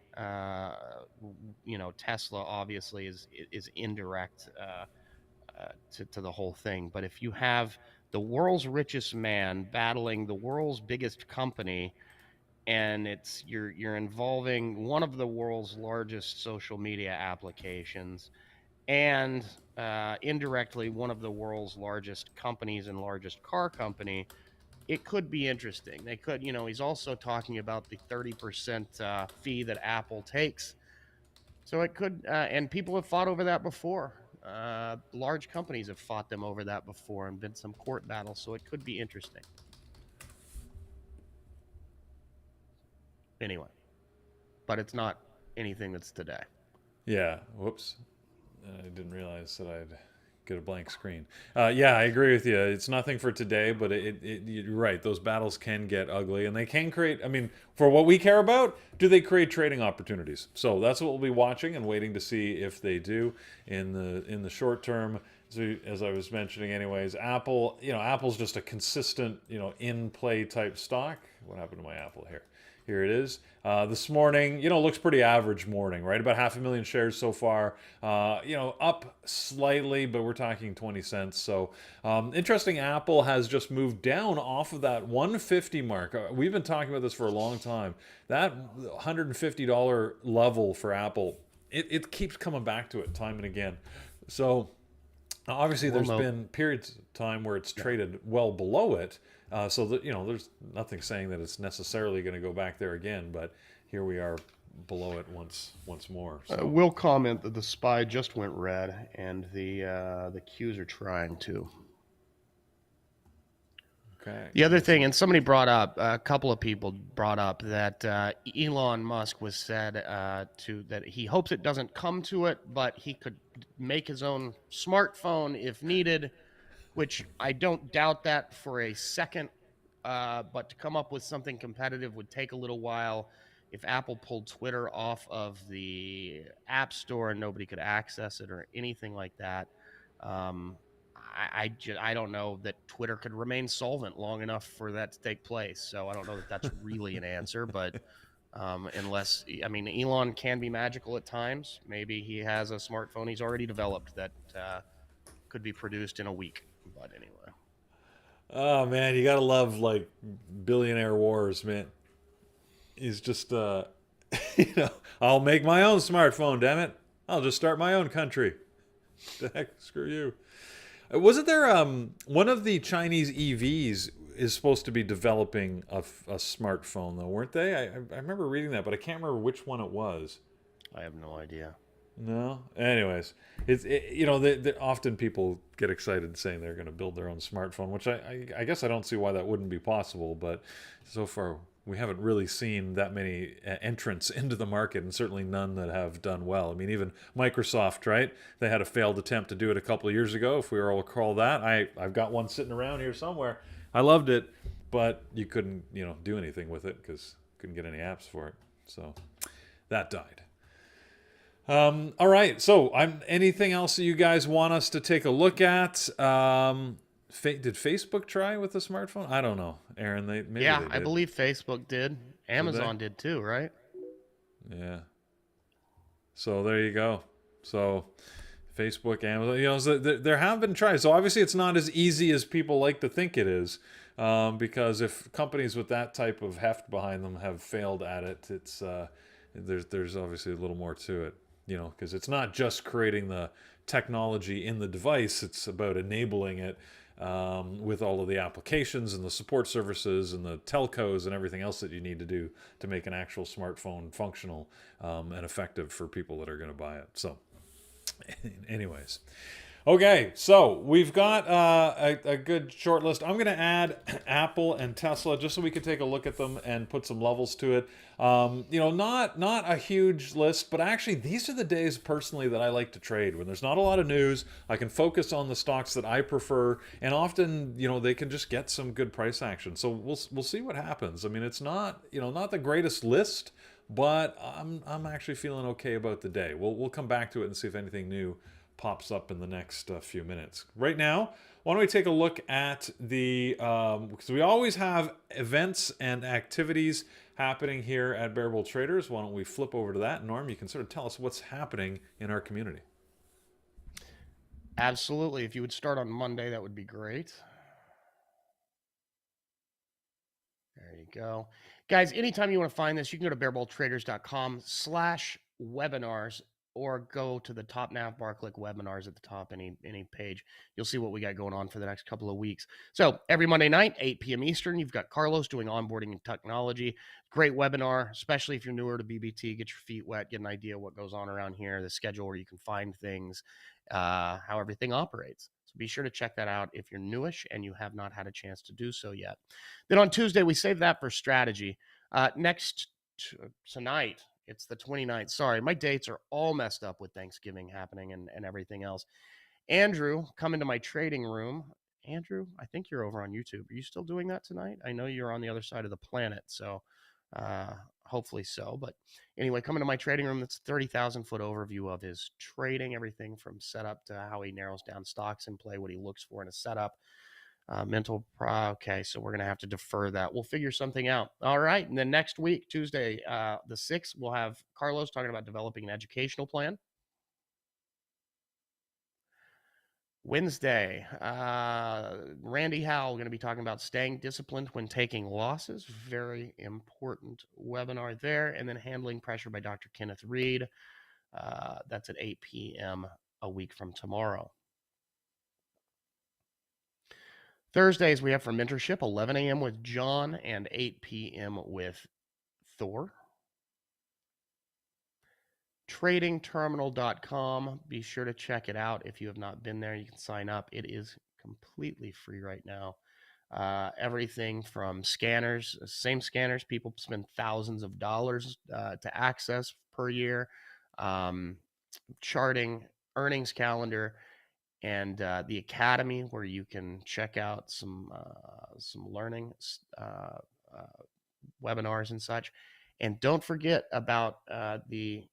Speaker 3: Tesla obviously is indirect to the whole thing. But if you have the world's richest man battling the world's biggest company, and you're involving one of the world's largest social media applications, and indirectly one of the world's largest companies and largest car company, it could be interesting. They could, he's also talking about the 30% fee that Apple takes. So it could, and people have fought over that before. Large companies have fought them over that before and been some court battles. So it could be interesting. Anyway, but it's not anything that's today.
Speaker 2: Yeah. Whoops. I didn't realize that I'd get a blank screen. Yeah, I agree with you. It's nothing for today, but you're right. Those battles can get ugly, and they can create. I mean, for what we care about, do they create trading opportunities? So that's what we'll be watching and waiting to see if they do in the short term. So as I was mentioning, anyways, Apple. Apple's just a consistent, in play type stock. What happened to my Apple here? Here it is. This morning, looks pretty average morning, right? About 500,000 shares so far. Up slightly, but we're talking 20 cents. So interesting, Apple has just moved down off of that 150 mark. We've been talking about this for a long time. That $150 level for Apple, it keeps coming back to it time and again. So obviously there's been periods of time where it's traded well below it. So that there's nothing saying that it's necessarily going to go back there again, but here we are below it once more. So.
Speaker 3: We'll comment that the SPY just went red, and the Qs are trying to.
Speaker 2: Okay.
Speaker 3: The other thing, and somebody brought up, a couple of people brought up that Elon Musk was said that he hopes it doesn't come to it, but he could make his own smartphone if needed, which I don't doubt that for a second. But to come up with something competitive would take a little while. If Apple pulled Twitter off of the App Store and nobody could access it or anything like that, I don't know that Twitter could remain solvent long enough for that to take place. So I don't know that that's really an answer, but unless, I mean, Elon can be magical at times. Maybe he has a smartphone he's already developed that could be produced in a week. But anyway.
Speaker 2: Oh man, you gotta love like billionaire wars, man. He's just I'll make my own smartphone, damn it. I'll just start my own country. The heck, screw you. Wasn't there one of the Chinese EVs is supposed to be developing a smartphone though, weren't they? I remember reading that, but I can't remember which one it was.
Speaker 3: I have no idea.
Speaker 2: No. Anyways, often people get excited saying they're going to build their own smartphone, which I guess I don't see why that wouldn't be possible. But so far, we haven't really seen that many entrants into the market, and certainly none that have done well. I mean, even Microsoft, right? They had a failed attempt to do it a couple of years ago, if we all recall that. I've got one sitting around here somewhere. I loved it, but you couldn't, do anything with it because couldn't get any apps for it. So that died. All right. So, anything else that you guys want us to take a look at? Did Facebook try with the smartphone? I don't know, Aaron. Maybe they did.
Speaker 3: I believe Facebook did. Amazon did too, right?
Speaker 2: Yeah. So there you go. So Facebook, Amazon, there have been tries. So obviously it's not as easy as people like to think it is, because if companies with that type of heft behind them have failed at it, it's there's obviously a little more to it. Because it's not just creating the technology in the device, it's about enabling it with all of the applications and the support services and the telcos and everything else that you need to do to make an actual smartphone functional and effective for people that are going to buy it. So anyways. Okay, so we've got a good short list. I'm going to add Apple and Tesla just so we can take a look at them and put some levels to it. Not a huge list, but actually these are the days personally that I like to trade when there's not a lot of news. I can focus on the stocks that I prefer, and often they can just get some good price action. So we'll see what happens. I mean, it's not not the greatest list, but I'm actually feeling okay about the day. We'll come back to it and see if anything new pops up in the next few minutes. Right now, why don't we take a look at the, because we always have events and activities happening here at Bear Bull Traders. Why don't we flip over to that? Norm, you can sort of tell us what's happening in our community.
Speaker 3: Absolutely. If you would start on Monday, that would be great. There you go. Guys, anytime you want to find this, you can go to bearbulltraders.com/webinars or go to the top nav bar, click webinars at the top, any page. You'll see what we got going on for the next couple of weeks. So every Monday night, 8 p.m. Eastern, you've got Carlos doing onboarding and technology. Great webinar, especially if you're newer to BBT, get your feet wet, get an idea of what goes on around here, the schedule where you can find things, how everything operates. So be sure to check that out if you're newish and you have not had a chance to do so yet. Then on Tuesday, we save that for strategy. Tonight, it's the 29th. Sorry, my dates are all messed up with Thanksgiving happening and everything else. Andrew, come into my trading room. Andrew, I think you're over on YouTube. Are you still doing that tonight? I know you're on the other side of the planet, so hopefully so. But anyway, come into my trading room. That's a 30,000-foot overview of his trading, everything from setup to how he narrows down stocks in play, what he looks for in a setup. Okay, so we're going to have to defer that. We'll figure something out. All right, and then next week, Tuesday, the 6th, we'll have Carlos talking about developing an educational plan. Wednesday, Randy Howell going to be talking about staying disciplined when taking losses. Very important webinar there. And then handling pressure by Dr. Kenneth Reed. That's at 8 p.m. a week from tomorrow. Thursdays, we have for mentorship, 11 a.m. with John and 8 p.m. with Thor. tradingterminal.com. Be sure to check it out. If you have not been there, you can sign up. It is completely free right now. Everything from scanners, same scanners people spend thousands of dollars to access per year, charting, earnings calendar, and the academy where you can check out some learning webinars and such. And don't forget about the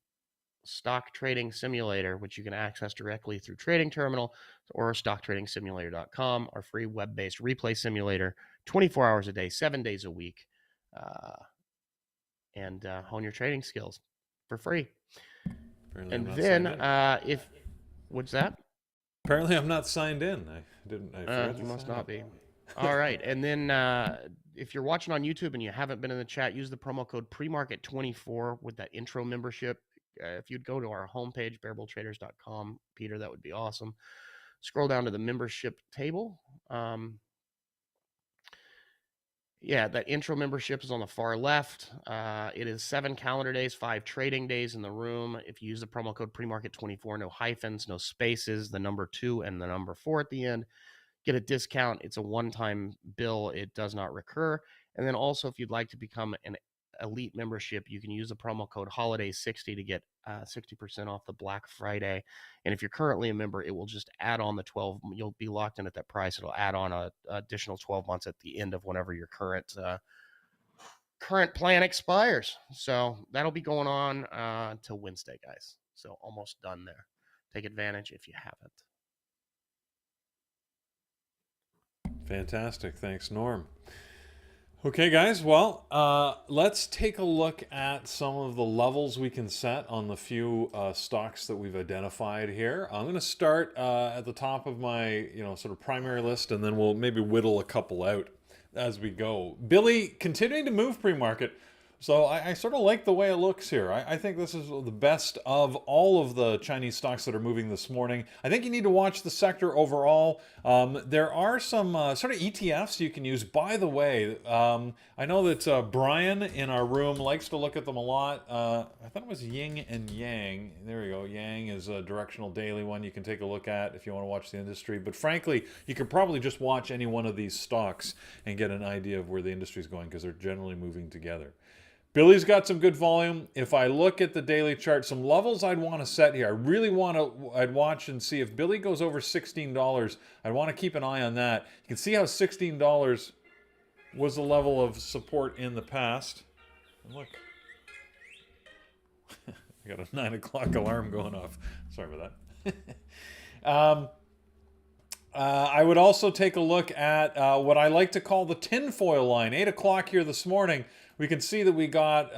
Speaker 3: stock trading simulator, which you can access directly through Trading Terminal or stocktradingsimulator.com, our free web-based replay simulator, 24 hours a day, 7 days a week, and hone your trading skills for free.
Speaker 2: Apparently
Speaker 3: and then if what's that?
Speaker 2: Apparently I'm not signed in. I didn't. I forgot
Speaker 3: You must not be. All right. And then if you're watching on YouTube and you haven't been in the chat, use the promo code PreMarket24 with that intro membership. If you'd go to our homepage, bearbulletraders.com, Peter, that would be awesome. Scroll down to the membership table. Yeah, that intro membership is on the far left. It is 7 calendar days, 5 trading days in the room. If you use the promo code PreMarket24, no hyphens, no spaces, the number 2 and the number 4 at the end, get a discount. It's a one-time bill. It does not recur. And then also, if you'd like to become an elite membership, you can use the promo code HOLIDAY60 to get 60% off the Black Friday. And if you're currently a member, it will just add on the 12. You'll be locked in at that price. It'll add on an additional 12 months at the end of whenever your current plan expires. So that'll be going on till Wednesday, guys. So almost done there. Take advantage if you haven't.
Speaker 2: Fantastic. Thanks, Norm. Okay, guys. Well, let's take a look at some of the levels we can set on the few stocks that we've identified here. I'm going to start at the top of my, sort of primary list, and then we'll maybe whittle a couple out as we go. Billy, continuing to move pre-market. So I sort of like the way it looks here. I think this is the best of all of the Chinese stocks that are moving this morning. I think you need to watch the sector overall. There are some sort of ETFs you can use. By the way, I know that Brian in our room likes to look at them a lot. I thought it was Yin and Yang. There we go. Yang is a directional daily one you can take a look at if you want to watch the industry. But frankly, you could probably just watch any one of these stocks and get an idea of where the industry is going because they're generally moving together. Billy's got some good volume. If I look at the daily chart, some levels I'd want to set here. I'd watch and see if Billy goes over $16. I'd want to keep an eye on that. You can see how $16 was the level of support in the past. And look, I got a 9 o'clock alarm going off. Sorry about that. I would also take a look at what I like to call the tinfoil line. 8 o'clock here this morning. We can see that we got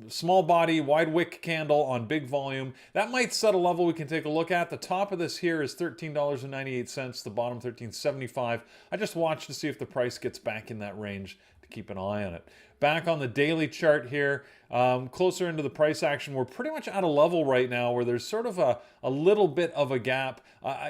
Speaker 2: small body, wide wick candle on big volume. That might set a level we can take a look at. The top of this here is $13.98. The bottom $13.75. I just watch to see if the price gets back in that range to keep an eye on it. Back on the daily chart here, closer into the price action, we're pretty much at a level right now where there's sort of a little bit of a gap.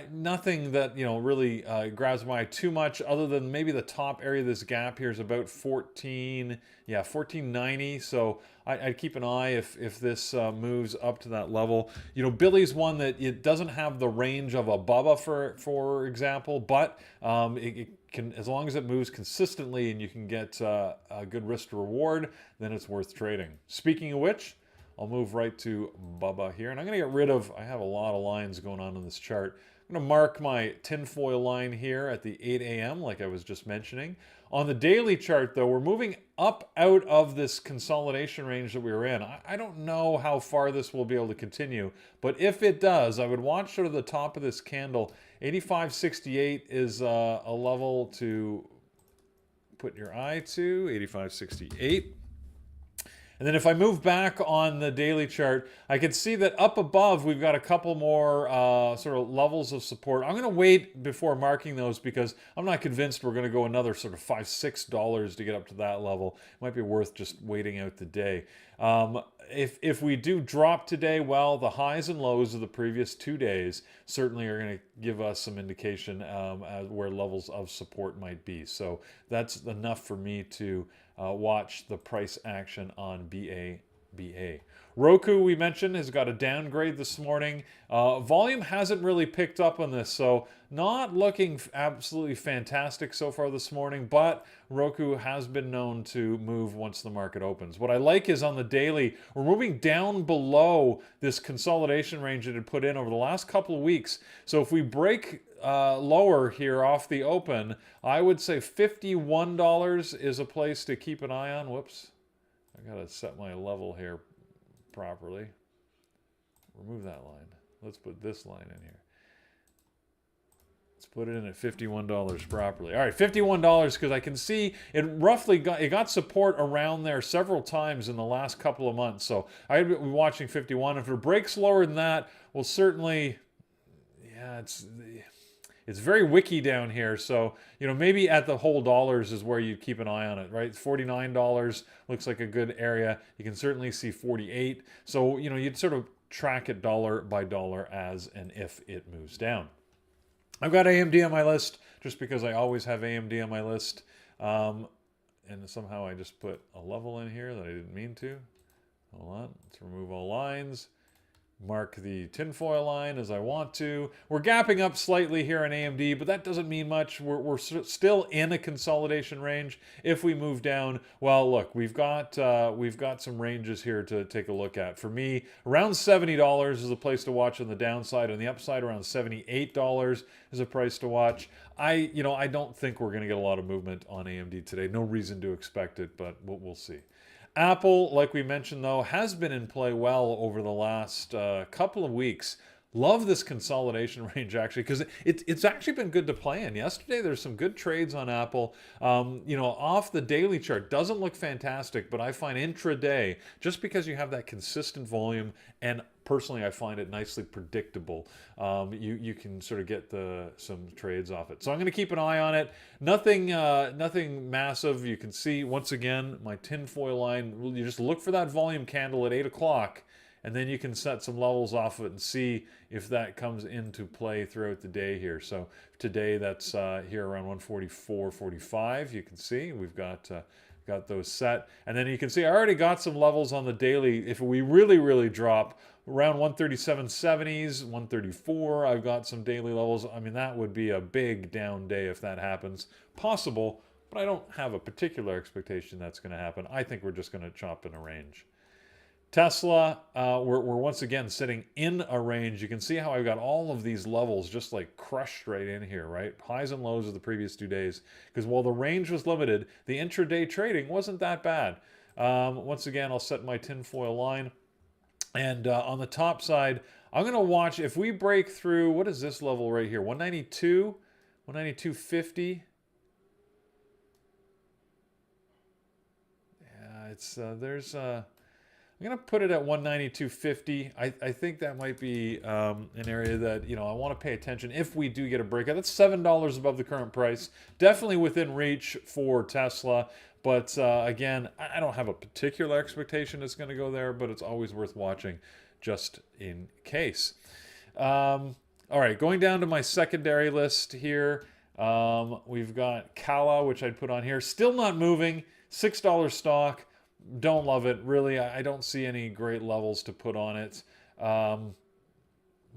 Speaker 2: Nothing that really grabs my eye too much, other than maybe the top area of this gap here is about 1490. So I'd keep an eye if this moves up to that level. Billy's one that it doesn't have the range of a Bubba, for example, but it can, as long as it moves consistently and you can get a good risk to reward, then it's worth trading. Speaking of which, I'll move right to Bubba here, and I'm going to get rid of, I have a lot of lines going on in this chart. I'm going to mark my tinfoil line here at the 8 a.m. like I was just mentioning. On the daily chart, though, we're moving up out of this consolidation range that we were in. I don't know how far this will be able to continue, but if it does, I would watch sort of the top of this candle. 85.68 is a level to put your eye to, 85.68. And then if I move back on the daily chart, I can see that up above we've got a couple more sort of levels of support. I'm going to wait before marking those because I'm not convinced we're going to go another sort of $5, $6 to get up to that level. It might be worth just waiting out the day. If we do drop today, well, the highs and lows of the previous 2 days certainly are going to give us some indication as where levels of support might be. So that's enough for me to watch the price action on BA BA. Roku, we mentioned, has got a downgrade this morning. Volume hasn't really picked up on this, so not looking absolutely fantastic so far this morning, but Roku has been known to move once the market opens. What I like is on the daily, we're moving down below this consolidation range it had put in over the last couple of weeks. So if we break lower here off the open, I would say $51 is a place to keep an eye on. Whoops. I gotta set my level here properly. Remove that line. Let's put this line in here. Let's put it in at $51 properly. All right, $51 because I can see it roughly got support around there several times in the last couple of months. So I'd be watching 51. If it breaks lower than that, well, certainly, yeah, it's very wicky down here, so maybe at the whole dollars is where you keep an eye on it, right? $49 looks like a good area. You can certainly see 48. So you'd sort of track it dollar by dollar as and if it moves down. I've got AMD on my list just because I always have AMD on my list, and somehow I just put a level in here that I didn't mean to. Hold on, let's remove all lines. Mark the tinfoil line as I want to. We're gapping up slightly here on AMD, but that doesn't mean much. We're still in a consolidation range. If we move down, well, look, we've got some ranges here to take a look at. For me, around $70 is a place to watch on the downside. On the upside, around $78 is a price to watch. I don't think we're going to get a lot of movement on AMD today. No reason to expect it, but we'll see. Apple, like we mentioned, though, has been in play well over the last couple of weeks. Love this consolidation range, actually, because it's actually been good to play in. Yesterday, there's some good trades on Apple. Off the daily chart, doesn't look fantastic, but I find intraday, just because you have that consistent volume, and personally, I find it nicely predictable, you can sort of get some trades off it. So I'm going to keep an eye on it. Nothing massive. You can see, once again, my tinfoil line. You just look for that volume candle at 8 o'clock, and then you can set some levels off of it and see if that comes into play throughout the day here. So today, that's here around 144.45. You can see we've got those set. And then you can see I already got some levels on the daily. If we really drop around 137.70s, 134, I've got some daily levels. I mean, that would be a big down day if that happens. Possible, but I don't have a particular expectation that's going to happen. I think we're just going to chop in a range. Tesla, we're once again sitting in a range. You can see how I've got all of these levels just like crushed right in here, right? Highs and lows of the previous 2 days. Because while the range was limited, the intraday trading wasn't that bad. Once again, I'll set my tinfoil line. And on the top side, I'm going to watch if we break through, what is this level right here? 192, 192.50. Yeah, it's, I'm going to put it at 192.50. I think that might be an area that, I want to pay attention if we do get a breakout. That's $7 above the current price. Definitely within reach for Tesla. But again, I don't have a particular expectation it's going to go there, but it's always worth watching just in case. All right, going down to my secondary list here. We've got Kala, which I'd put on here. Still not moving. $6 stock. Don't love it, really. I don't see any great levels to put on it.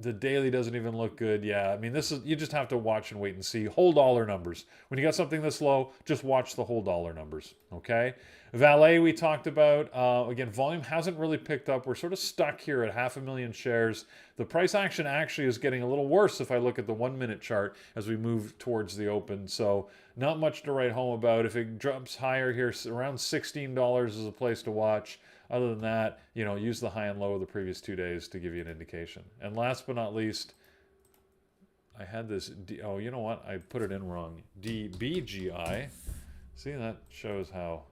Speaker 2: The daily doesn't even look good. Yeah, I mean, you just have to watch and wait and see. Whole dollar numbers. When you got something this low, just watch the whole dollar numbers, okay? Valet we talked about. Again, volume hasn't really picked up. We're sort of stuck here at 500,000 shares. The price action actually is getting a little worse if I look at the 1-minute chart as we move towards the open. So not much to write home about. If it drops higher here, around $16 is a place to watch. Other than that, use the high and low of the previous 2 days to give you an indication. And last but not least, I had this, oh, you know what? I put it in wrong. DBGI. See, that shows how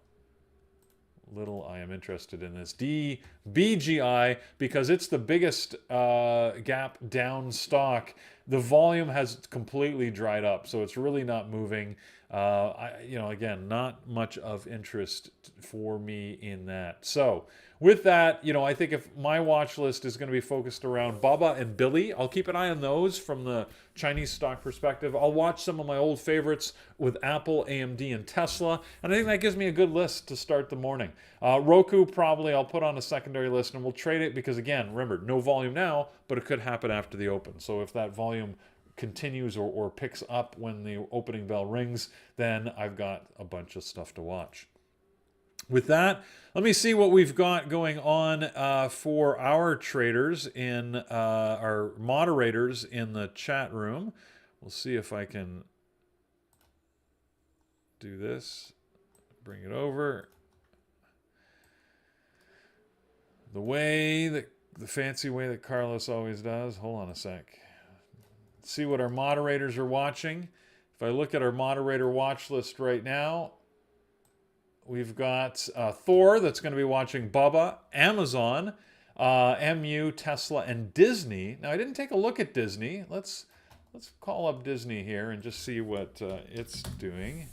Speaker 2: little I am interested in this. DBGI, because it's the biggest gap down stock. the volume has completely dried up, so it's really not moving. Again, not much of interest for me in that. So with that, I think if my watch list is going to be focused around Baba and Billy, I'll keep an eye on those from the Chinese stock perspective. I'll watch some of my old favorites with Apple, AMD, and Tesla, and I think that gives me a good list to start the morning. Roku, probably I'll put on a secondary list, and we'll trade it because, again, remember, no volume now, but it could happen after the open. So if that volume continues or picks up when the opening bell rings, then I've got a bunch of stuff to watch. With that, let me see what we've got going on for our traders our moderators in the chat room. We'll see if I can do this. Bring it over. The fancy way that Carlos always does. Hold on a sec. See what our moderators are watching. If I look at our moderator watch list right now, we've got Thor that's going to be watching Bubba, Amazon, MU, Tesla, and Disney. Now, I didn't take a look at Disney. Let's call up Disney here and just see what it's doing.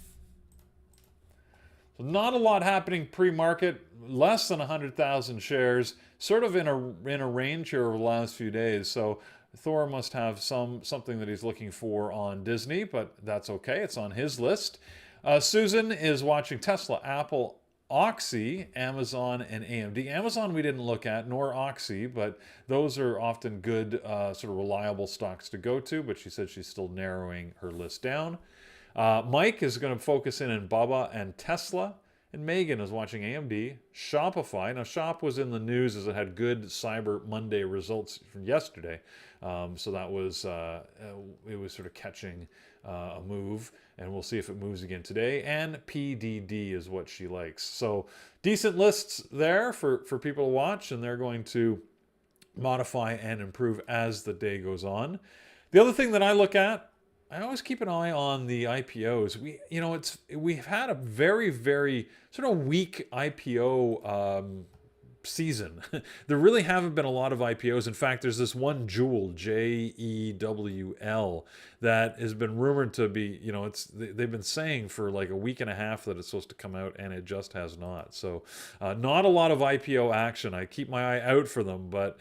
Speaker 2: So not a lot happening pre-market, less than 100,000 shares, sort of in a range here over the last few days. So Thor must have something that he's looking for on Disney, but that's okay. It's on his list. Susan is watching Tesla, Apple, Oxy, Amazon, and AMD. Amazon we didn't look at, nor Oxy, but those are often good, sort of reliable stocks to go to, but she said she's still narrowing her list down. Mike is going to focus in on Baba and Tesla. And Megan is watching AMD, Shopify. Now, Shop was in the news as it had good Cyber Monday results from yesterday. So that was, it was sort of catching a move. And we'll see if it moves again today. And PDD is what she likes. So decent lists there for people to watch. And they're going to modify and improve as the day goes on. The other thing that I look at, I always keep an eye on the IPOs. We've had a very, very sort of weak IPO season. There really haven't been a lot of IPOs. In fact, there's this one Jewel, JEWL, that has been rumored to be, they've been saying for like a week and a half that it's supposed to come out, and it just has not. So not a lot of IPO action. I keep my eye out for them, but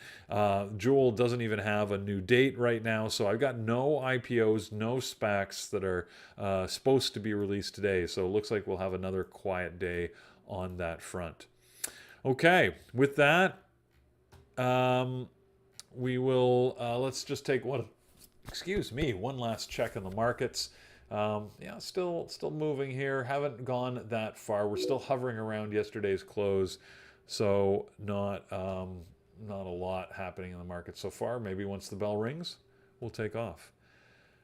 Speaker 2: Jewel doesn't even have a new date right now. So I've got no IPOs, no SPACs that are supposed to be released today. So it looks like we'll have another quiet day on that front. Okay, with that, we will, let's just take one last check in the markets. Still moving here. Haven't gone that far. We're still hovering around yesterday's close. So not a lot happening in the market so far. Maybe once the bell rings, we'll take off.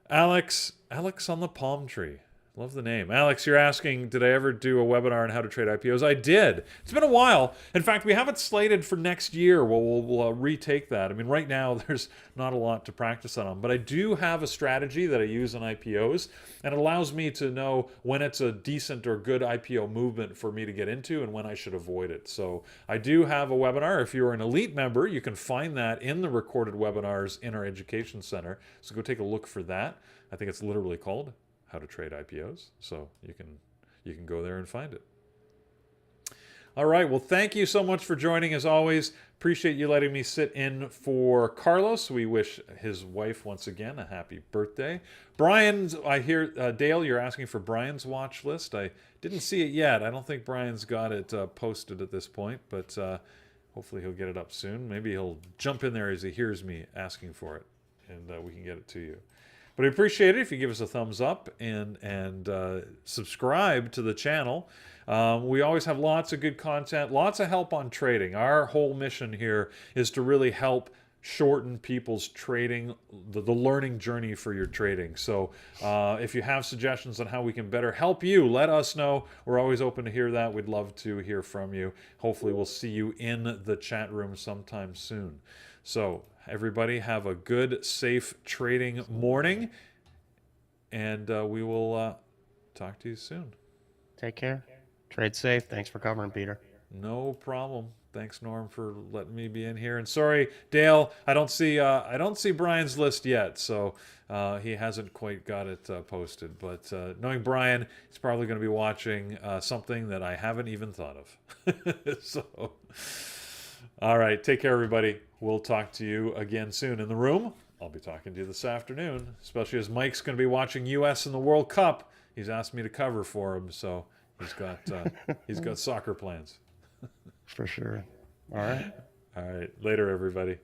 Speaker 2: Alex on the palm tree. Love the name. Alex, you're asking, did I ever do a webinar on how to trade IPOs? I did. It's been a while. In fact, we have it slated for next year. We'll retake that. I mean, right now, there's not a lot to practice on them. But I do have a strategy that I use on IPOs, and it allows me to know when it's a decent or good IPO movement for me to get into and when I should avoid it. So I do have a webinar. If you're an elite member, you can find that in the recorded webinars in our education center. So go take a look for that. I think it's literally called How to Trade IPOs, so you can go there and find it. All right, well, thank you so much for joining as always. Appreciate you letting me sit in for Carlos. We wish his wife once again a happy birthday. Brian's, I hear, Dale, you're asking for Brian's watch list. I didn't see it yet. I don't think Brian's got it posted at this point, but hopefully he'll get it up soon. Maybe he'll jump in there as he hears me asking for it, and we can get it to you. But I appreciate it if you give us a thumbs up and subscribe to the channel. We always have lots of good content, lots of help on trading. Our whole mission here is to really help shorten people's trading, the learning journey for your trading. So if you have suggestions on how we can better help you, let us know. We're always open to hear that. We'd love to hear from you. Hopefully we'll see you in the chat room sometime soon. So everybody have a good, safe trading morning, and we will talk to you soon.
Speaker 3: Take care. Trade safe. Thanks for covering, Peter.
Speaker 2: No problem. Thanks, Norm, for letting me be in here. And sorry, Dale, I don't see Brian's list yet, so he hasn't quite got it posted. But knowing Brian, he's probably going to be watching something that I haven't even thought of. So, all right, take care, everybody. We'll talk to you again soon. In the room, I'll be talking to you this afternoon, especially as Mike's going to be watching U.S. in the World Cup. He's asked me to cover for him, so he's got soccer plans.
Speaker 3: For sure. All right.
Speaker 2: All right. Later, everybody.